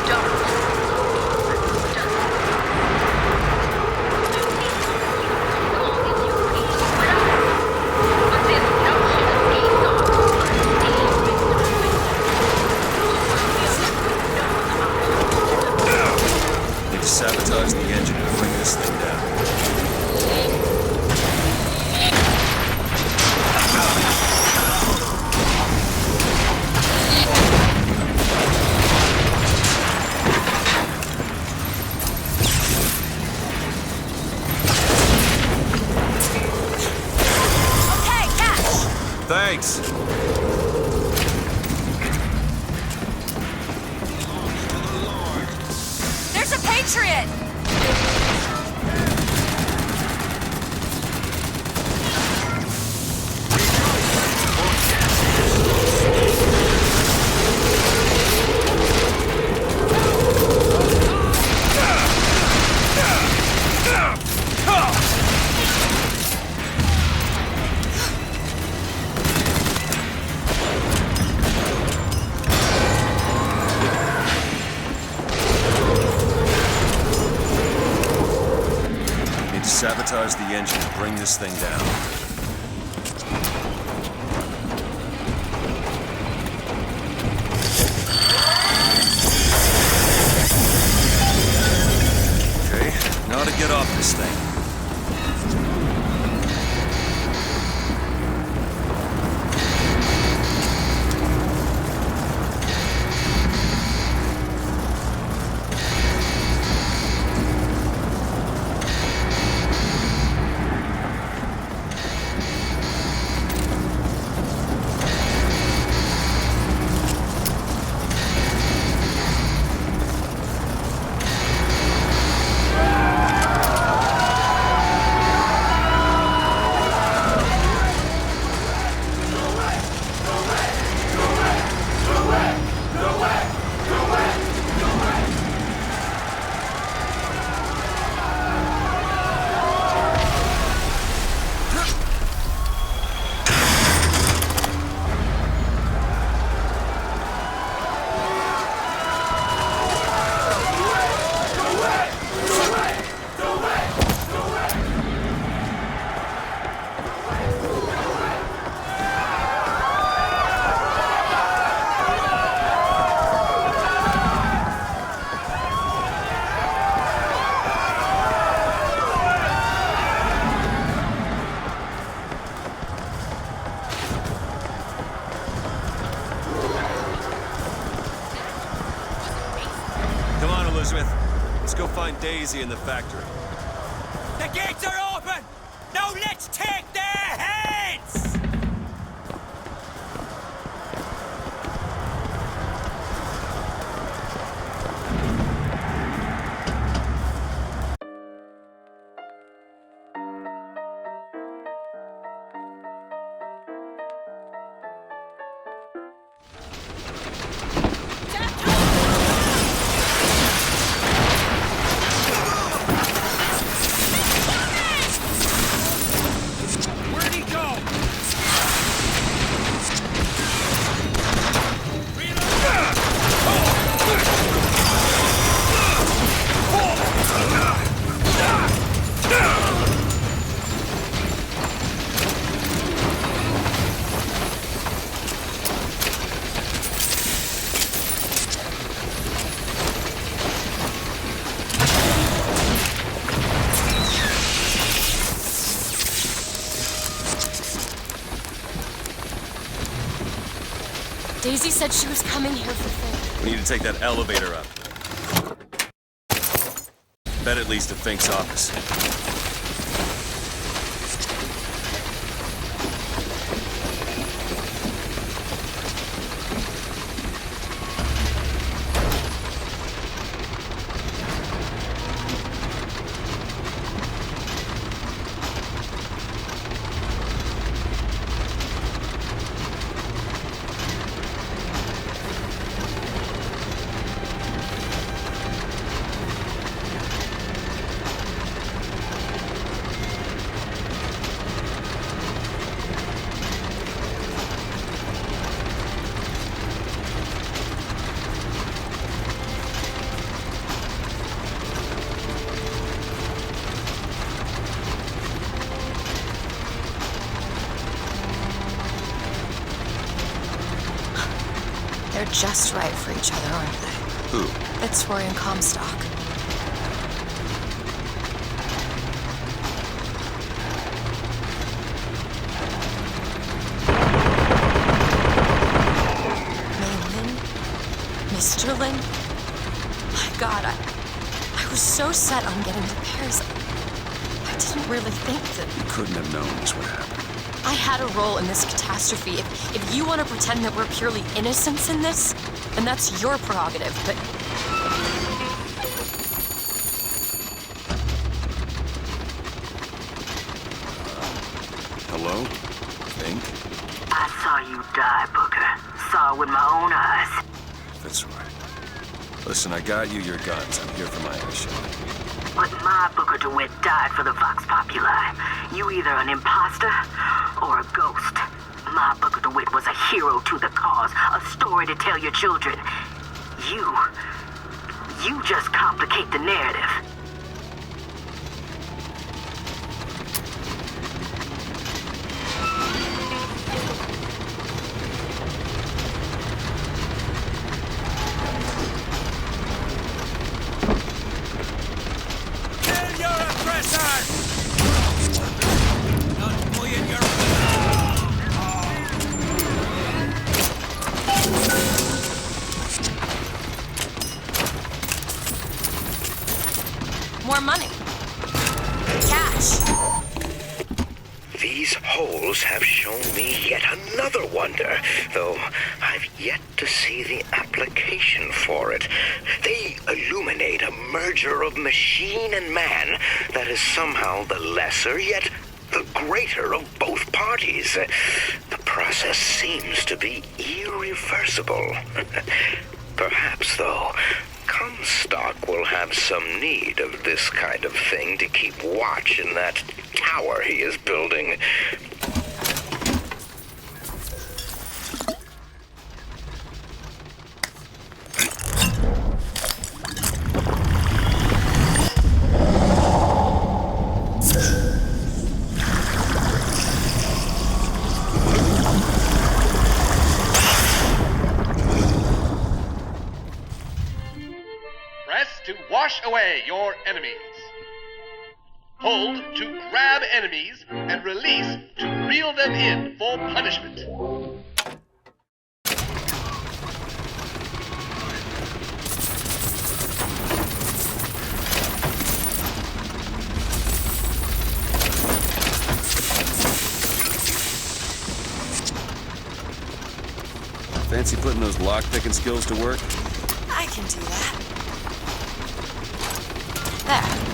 Don't. But this notion of gates are Need to sabotage the engine and bring this thing down. Okay, catch! Thanks. There's a Patriot! Need to sabotage the engine and bring this thing down. Okay, now to get off this thing. Elizabeth. Let's go find Daisy in the factory. The gates are open! Now let's take their heads! Where'd he go? Daisy said she was coming here for Fink. We need to take that elevator up. Bet it leads to Fink's office. They're just right for each other, aren't they? Who? Fitzroy and Comstock. May Lin? Mr. Lin? My God, I was so set on getting to Paris. I didn't really think that... You couldn't have known this would happen. I had a role in this catastrophe. If you want to pretend that we're purely innocents in this, then that's your prerogative, but... Hello? Fink? I saw you die, Booker. Saw it with my own eyes. Fitzroy. Listen, I got you your guns. I'm here for my ass shot. But my Booker DeWitt died for the Vox Populi. You either an imposter or a ghost. My Booker DeWitt was a hero to the cause, a story to tell your children. You just complicate the narrative. Kill your oppressor! Not bullying your... More money. Cash. These holes have shown me yet another wonder, though I've yet to see the application for it. They illuminate a merger of machine and man that is somehow the lesser yet the greater of both parties. The process seems to be irreversible. Perhaps, though, Comstock will have some need of this kind of thing to keep watch in that tower he is building. Press to wash away your enemies. Hold to grab enemies and release to reel them in for punishment. Fancy putting those lock-picking skills to work? I can do that. There.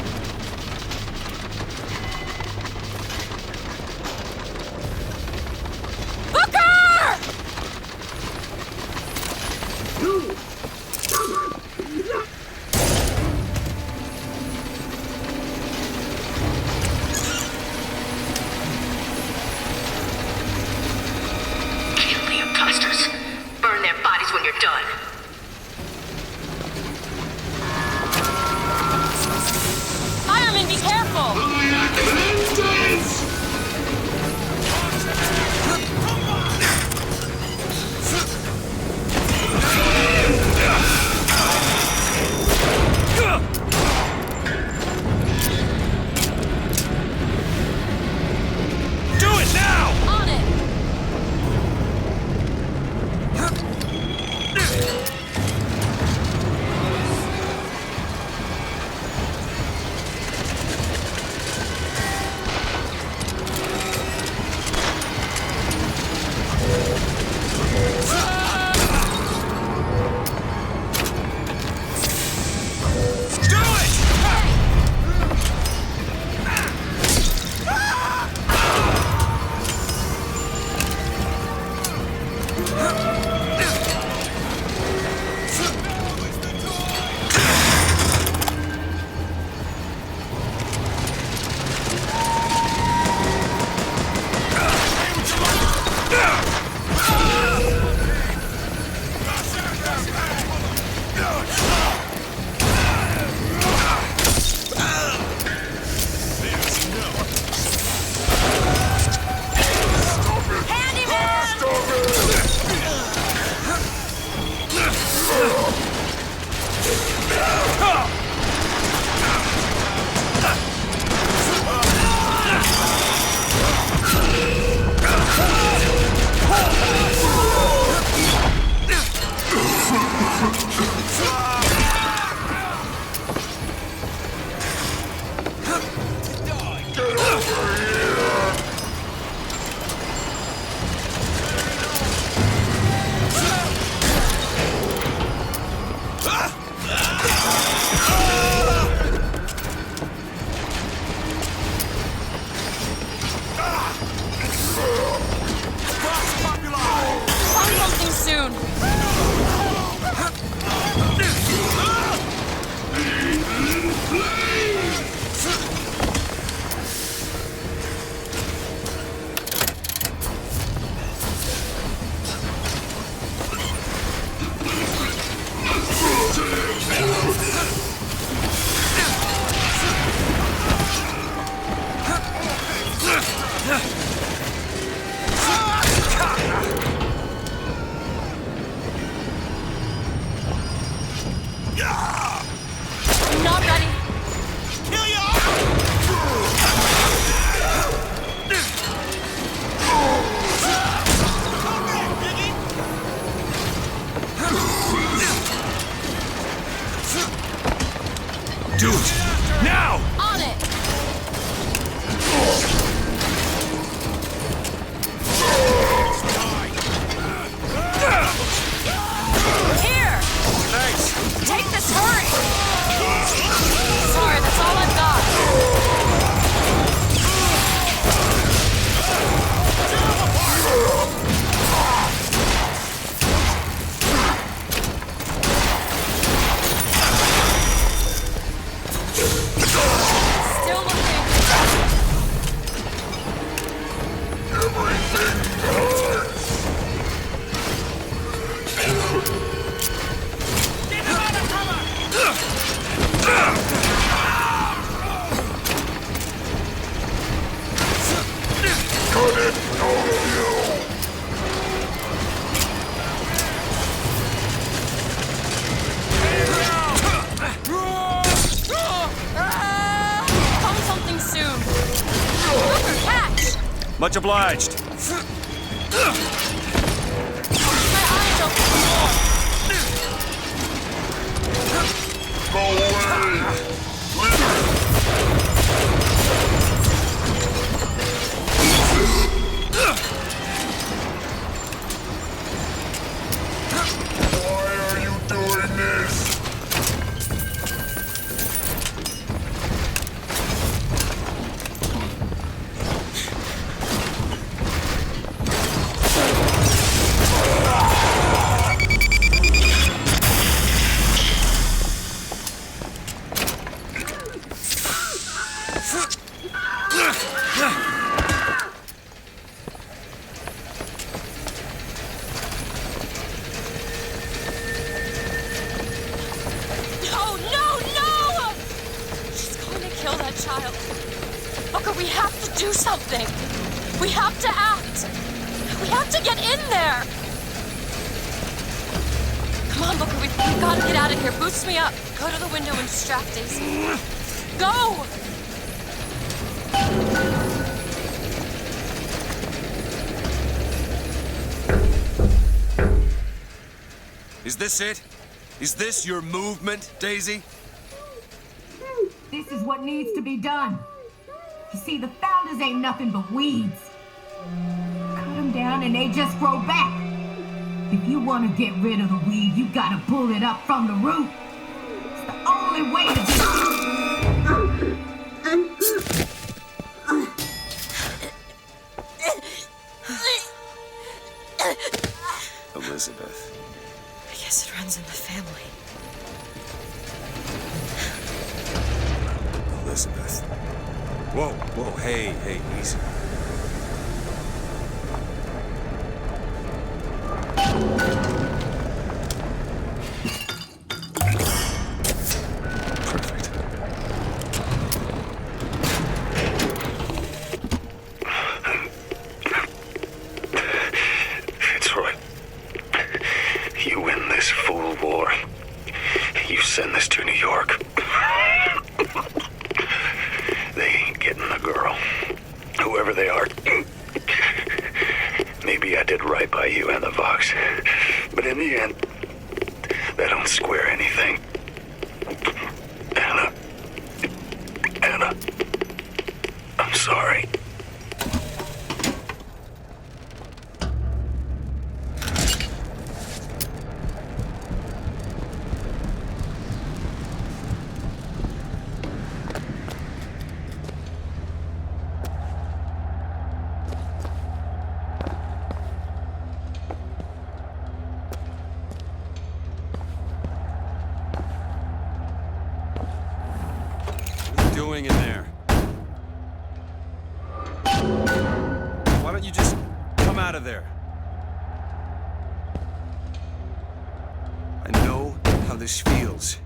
Do it! Now! On it! Here! Thanks! Take this, hurry! Sorry, that's all I've got. Still looking. Find something soon. Catch! Much obliged. My eyes open for more. Go away! Do something! We have to act! We have to get in there! Come on, Booker, we've got to get out of here. Boost me up. Go to the window and distract Daisy. Go! Is this it? Is this your movement, Daisy? This is what needs to be done. You see, the founders ain't nothing but weeds. Cut them down and they just grow back. If you want to get rid of the weed, you gotta pull it up from the root. It's the only way to Elizabeth. I guess it runs in the family. Elizabeth. Whoa, hey, easy. Perfect. Fitzroy, you win this fool war. You send this to New York. They ain't getting the girl. Whoever they are. Maybe I did right by you and the Vox. But in the end, that don't square anything. Anna, I'm sorry. Doing in there? Why don't you just come out of there? I know how this feels.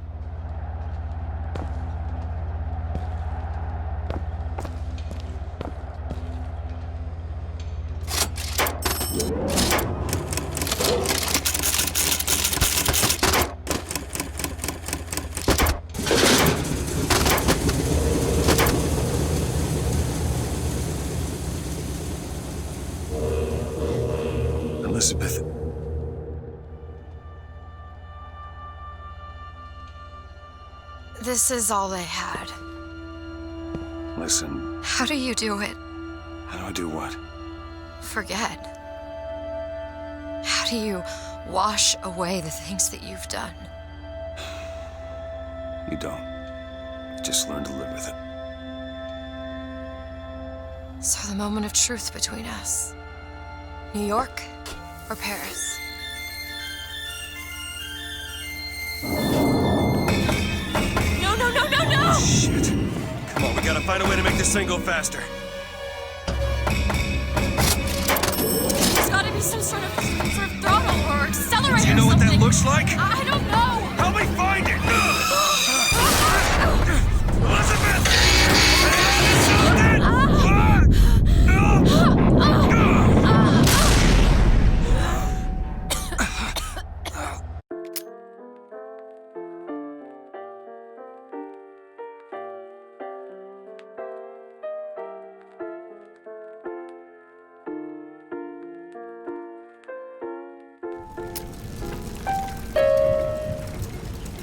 Elizabeth. This is all they had. Listen, How do you do it? how do I do what? Forget. How do you wash away the things that you've done? You don't. You just learn to live with it. So the moment of truth between us. New York or Paris? No! Shit. Come on, we gotta find a way to make this thing go faster. There's gotta be some sort of throttle or accelerator. Do you know or what that something. looks like? I don't know. Help me find it! Elizabeth!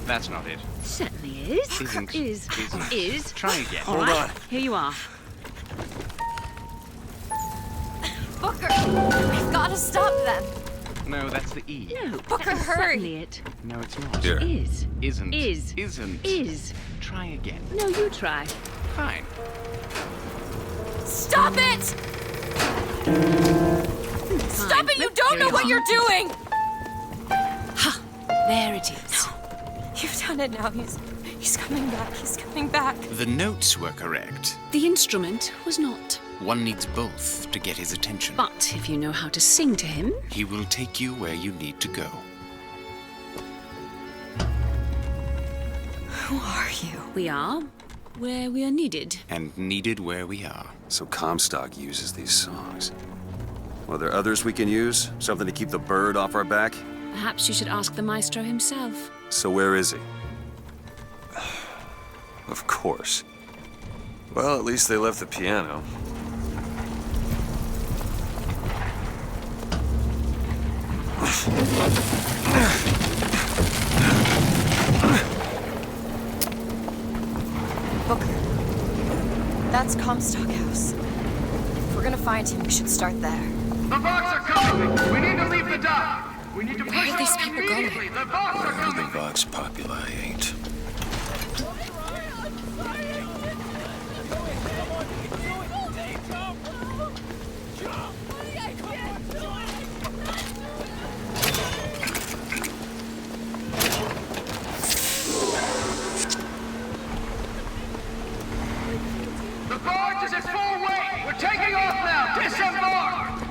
That's not it. Certainly is. Isn't. Is. Try again. All Hold right. on. Here you are. Booker, we've gotta stop them. No, that's the E. No, Booker, that's hurry. certainly it. No, it's not. Here. Is. Isn't. Is. Isn't. Is. Try again. No, you try. Fine. Stop it! Stop it! You don't know what you're doing! Ha! There it is. You've done it now. He's coming back. He's coming back. The notes were correct. The instrument was not. One needs both to get his attention. But if you know how to sing to him... He will take you where you need to go. Who are you? We are where we are needed. And needed where we are. So Comstock uses these songs. Well, are there others we can use? Something to keep the bird off our back? Perhaps you should ask the maestro himself. So where is he? Of course. Well, at least they left the piano. Booker. That's Comstock House. If we're gonna find him, we should start there. The Vox are coming! We need to leave the dock! We need to push Where are these off people immediately! The Vox are Wherever coming! the Vox Populi ain't. The barge is at full weight! We're taking off now! Disembark!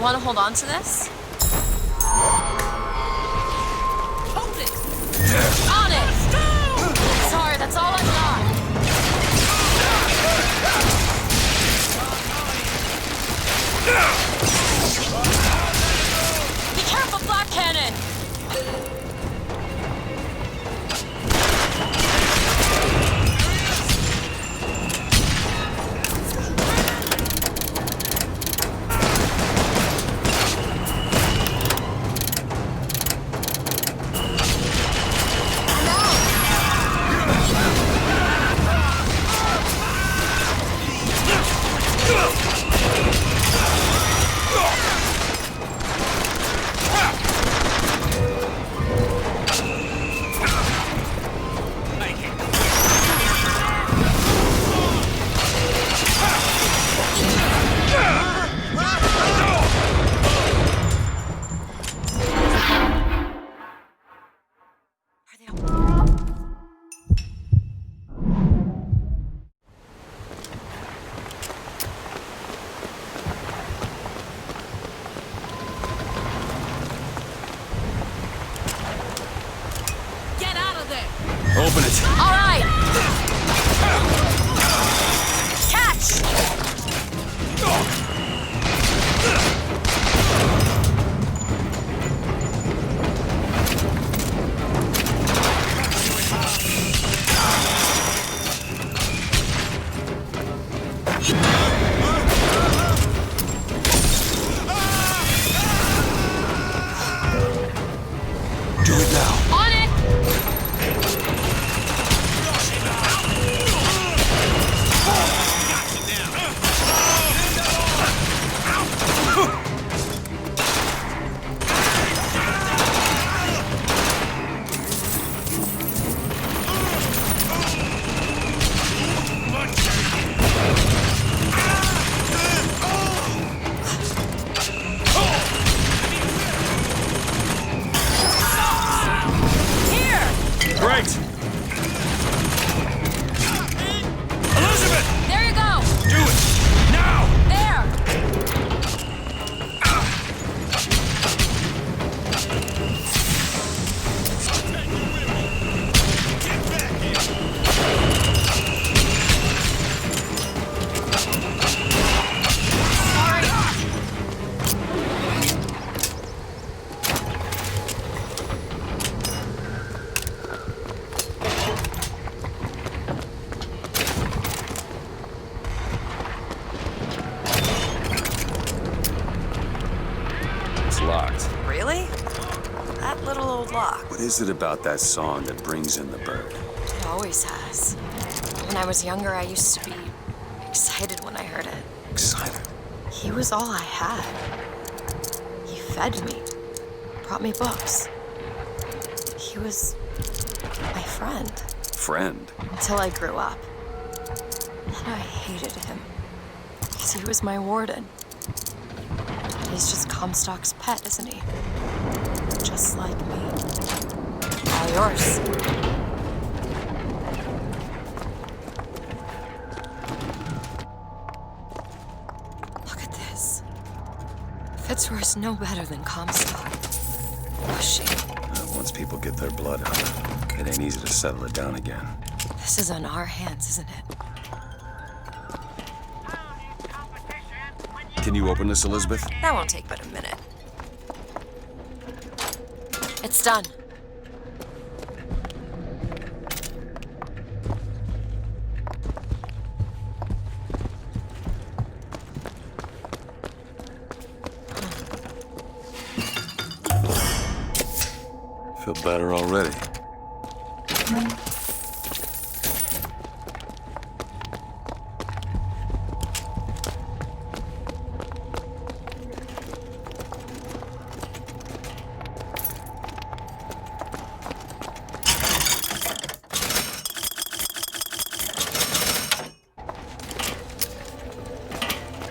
Want to hold on to this? Hold it! On it! Sorry, that's all I've got. Be careful, Black Cannon! Get out of there! Open it. All right! Catch! Do it now. On it! Great! Elizabeth! There you go! Do it! Now! There! It's locked. Really? That little old lock. What is it about that song that brings in the bird? It always has. When I was younger, I used to be excited when I heard it. Excited? He was all I had. He fed me, brought me books. He was my friend. Friend? Until I grew up. Then I hated him. Because he was my warden. He's just Comstock's pet, isn't he? Just like me. All yours. Look at this. Fitzroy's no better than Comstock. Was she? Once people get their blood up, it ain't easy to settle it down again. This is on our hands, isn't it? Can you open this, Elizabeth? That won't take but a minute. It's done. Feel better already.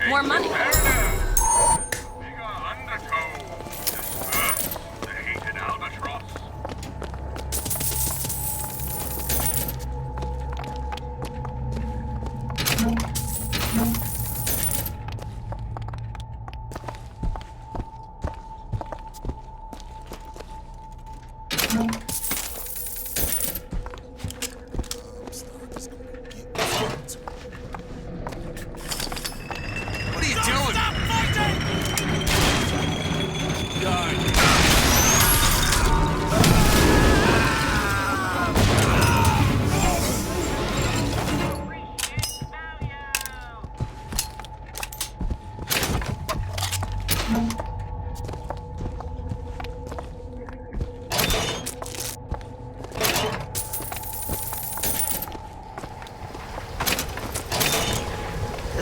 More money.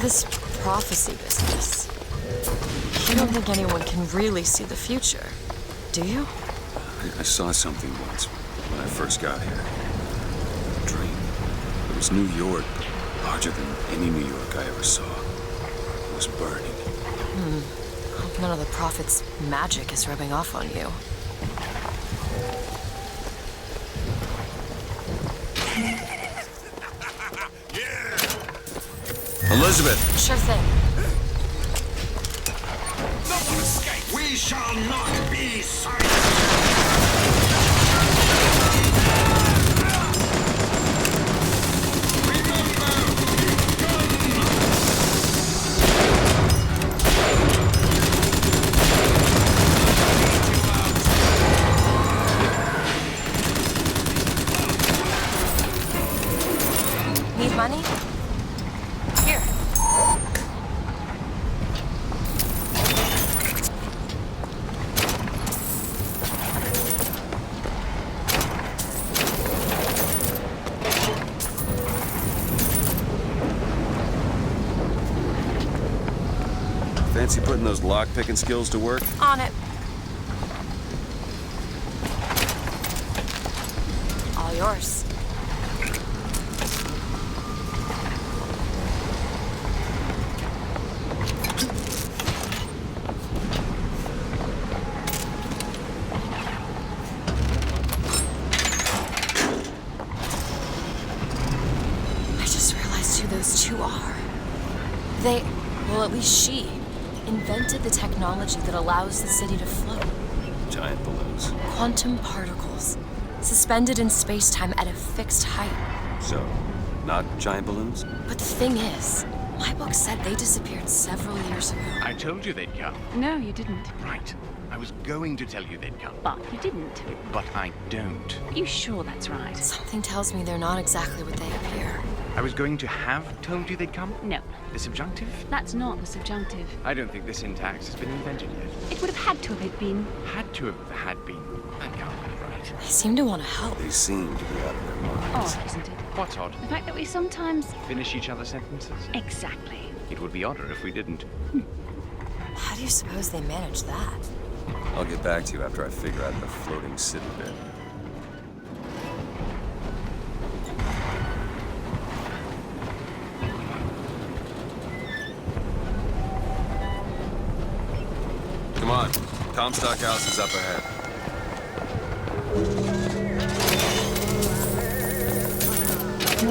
This prophecy business. You don't think anyone can really see the future, do you? I saw something once when I first got here. A dream. It was New York, but larger than any New York I ever saw. It was burning. Hope none of the prophet's magic is rubbing off on you. Elizabeth! Sure thing. No one escapes! We shall not be silent! Need money? Here. Fancy putting those lock-picking skills to work? On it. All yours. I just realized who those two are. They, well, at least she, invented the technology that allows the city to float. Giant balloons. Quantum particles, suspended in space-time at a fixed height. So, not giant balloons? But the thing is, my book said they disappeared several years ago. I told you they'd come. No, you didn't. Right. I was going to tell you they'd come. But you didn't. But I don't. Are you sure that's right? Something tells me they're not exactly what they appear. I was going to have told you they'd come? No. The subjunctive? That's not the subjunctive. I don't think the syntax has been invented yet. It would have had to have been. Had to have had been. That can't be right. They seem to want to help. They seem to be out of their minds. Odd, isn't it? What's odd? The fact that we sometimes... Finish each other's sentences? Exactly. It would be odder if we didn't. How do you suppose they manage that? I'll get back to you after I figure out the floating city bit. Come on. Comstock House is up ahead.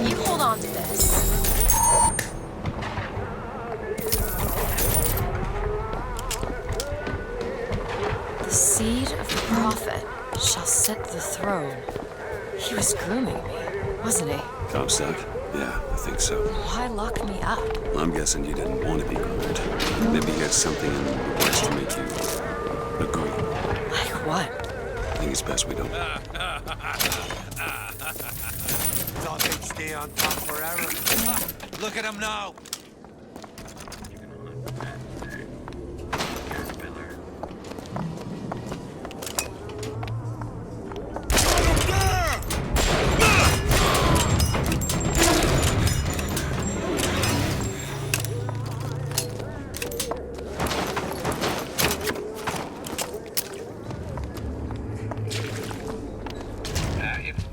You hold on to this. The seed of the prophet shall sit the throne. He was grooming me, wasn't he? Comstock? Yeah, I think so. Why lock me up? I'm guessing you didn't want to be groomed. Maybe he had something in the works to make you agree. Like what? I think it's best we don't. Thought they'd stay on top forever. Look at him now.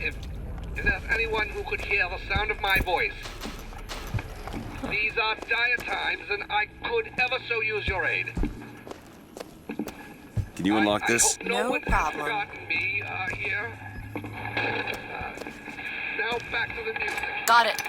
If there's anyone who could hear the sound of my voice, these are dire times, and I could ever so use your aid. Can you unlock this? I hope no one has forgotten me here. Now back to the music. Got it.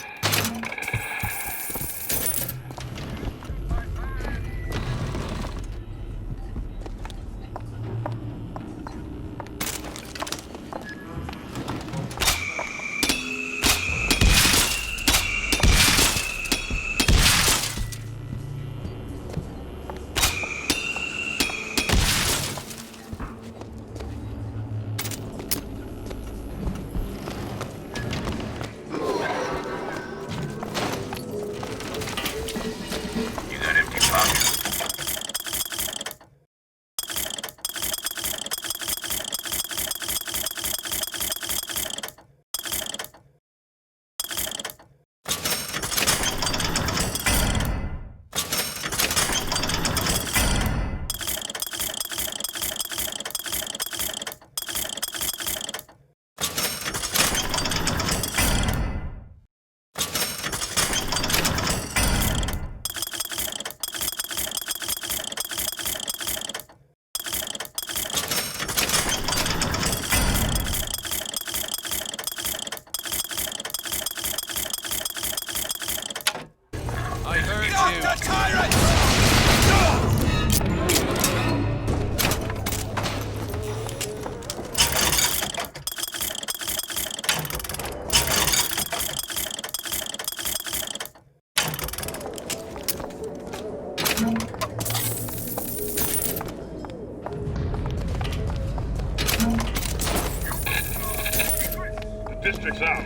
District's out.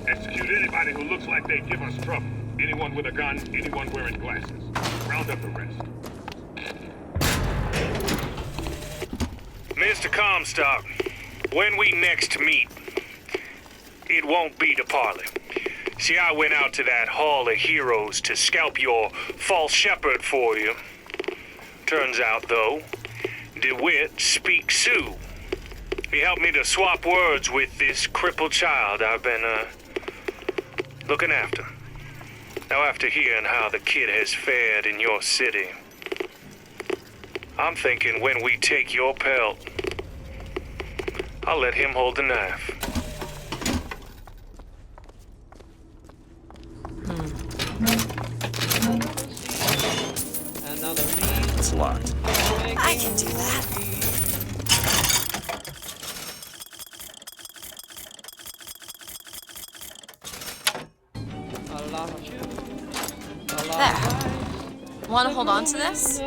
Execute anybody who looks like they give us trouble. Anyone with a gun, anyone wearing glasses. Round up the rest. Mr. Comstock, when we next meet, it won't be to parley. See, I went out to that Hall of Heroes to scalp your false shepherd for you. Turns out, though, DeWitt speaks Sioux. He helped me to swap words with this crippled child I've been, looking after. Now, after hearing how the kid has fared in your city, I'm thinking when we take your pelt, I'll let him hold the knife. It's locked. I can do that. There. Want to hold on to this?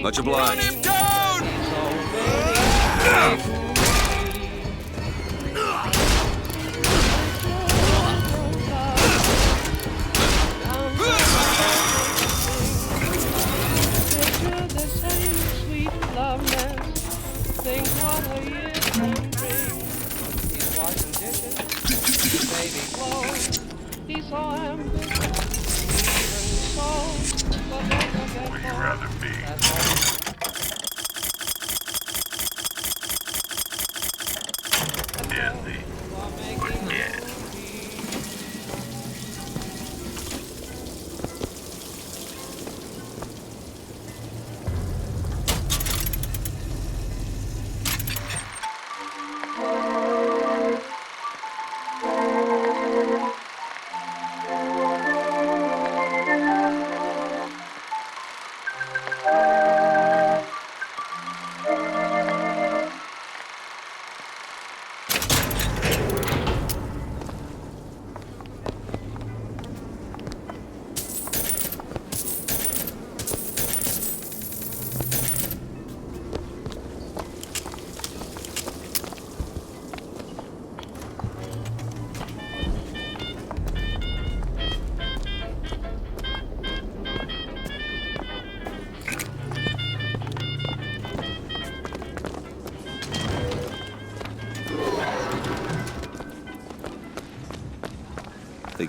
Much obliged. He's so ambitious, even so, but don't forget Where you rather be?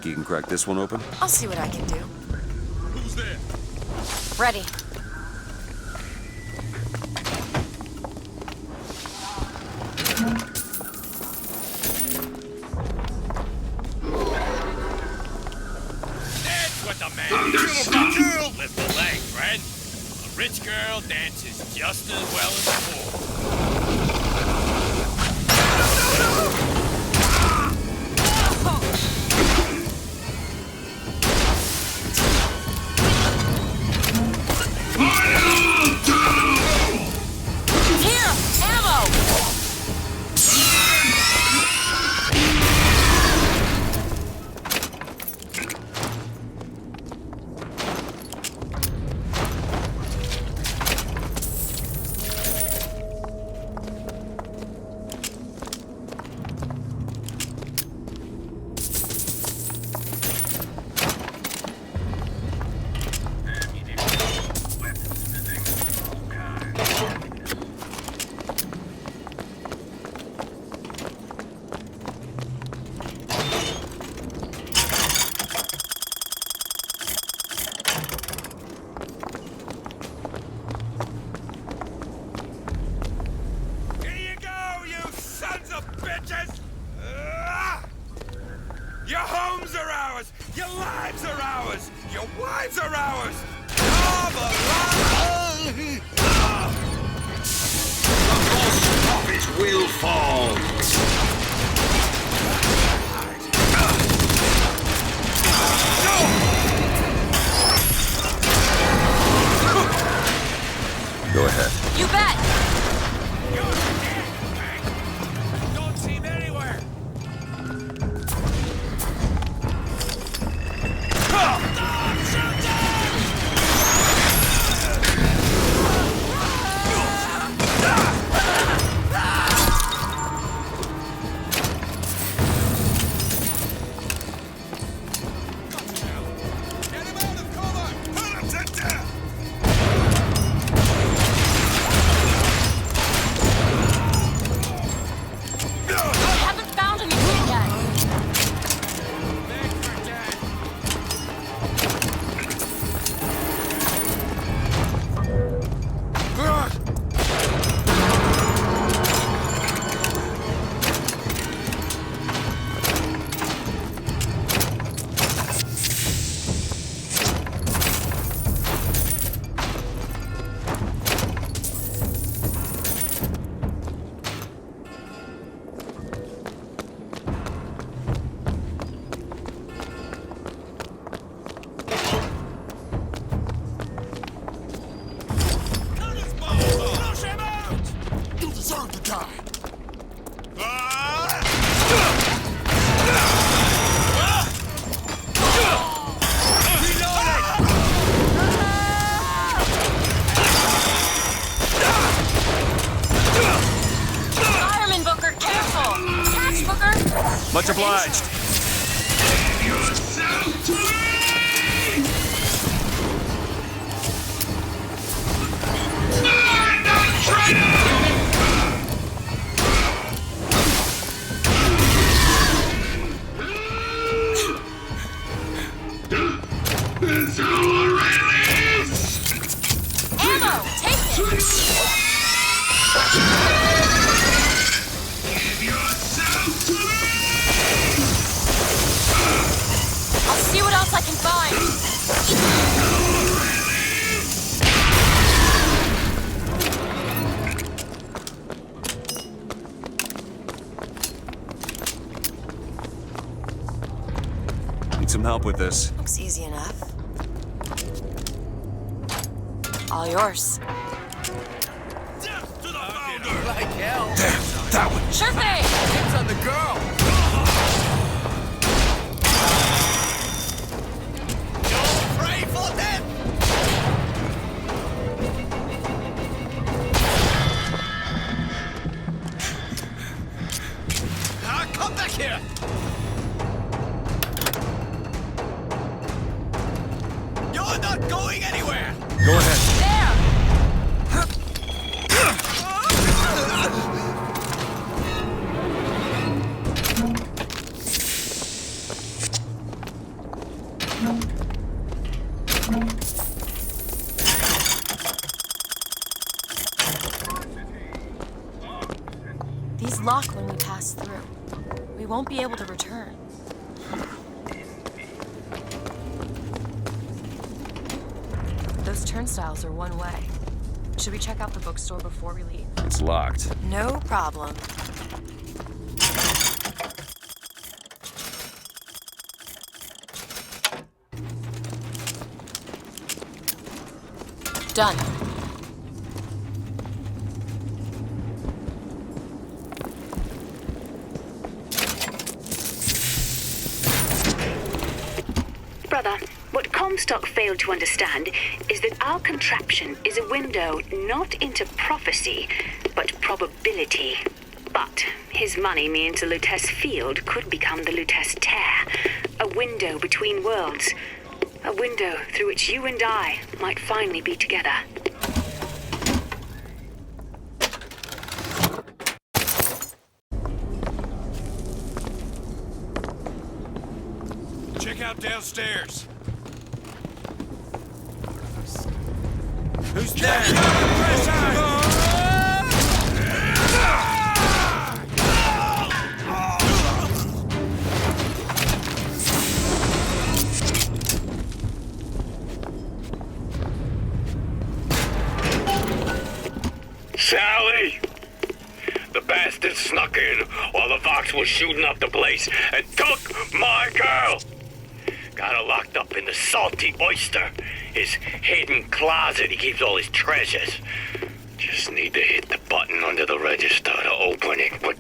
Think you can crack this one open? I'll see what I can do. Who's there? Ready. That's what the man is about. Lift the leg, friend. A rich girl dances just as well as a poor. Here! Ammo! Here you go, you sons of bitches! Your homes are ours! Your lives are ours! Your wives are ours! Profits will fall. Go ahead. You bet! Don't seem anywhere! I haven't found anything yet. You deserve to die! Fireman Booker, careful! Catch, Booker! Much obliged. Ammo! Take it! I'll see what else I can find. Need some help with this. Looks easy enough. All yours. Like hell! There, that one. Sure thing! It's on the girl! Don't pray for death! Come back here! You're not going anywhere! Go ahead. These lock when we pass through. We won't be able to return. Those turnstiles are one way. Should we check out the bookstore before we leave? It's locked. No problem. Done. Brother, what Comstock failed to understand is that our contraption is a window not into prophecy, but probability. But his money means the Lutece field could become the Lutece tear, a window between worlds, a window through which you and I might finally be together. Check out downstairs. Who's there? Sally! The bastard snuck in while the Vox was shooting up the place and took my girl! Got her locked up in the Salty Oyster, his hidden closet he keeps all his treasures. Just need to hit the button under the register to open it, but...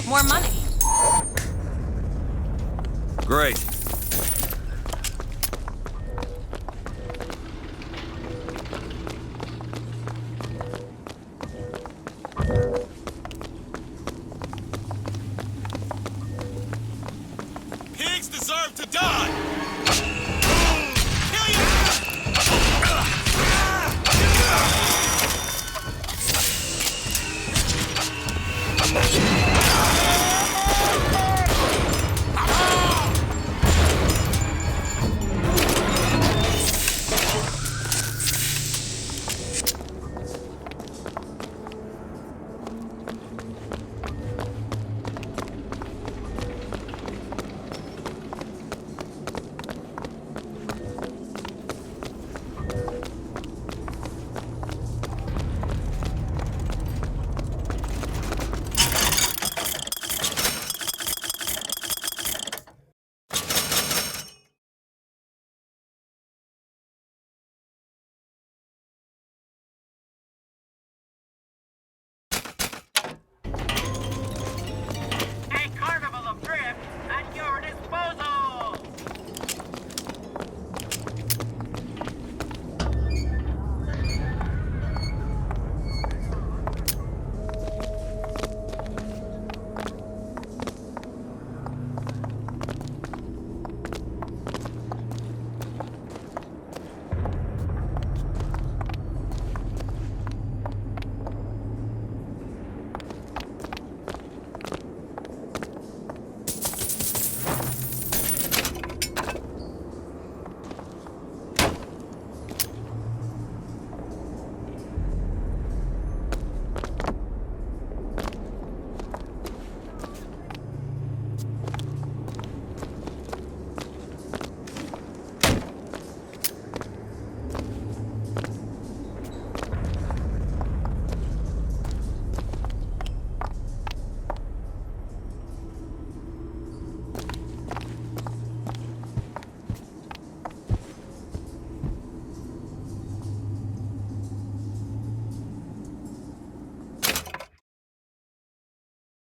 More money. Great. Pigs deserve to die! Kill you!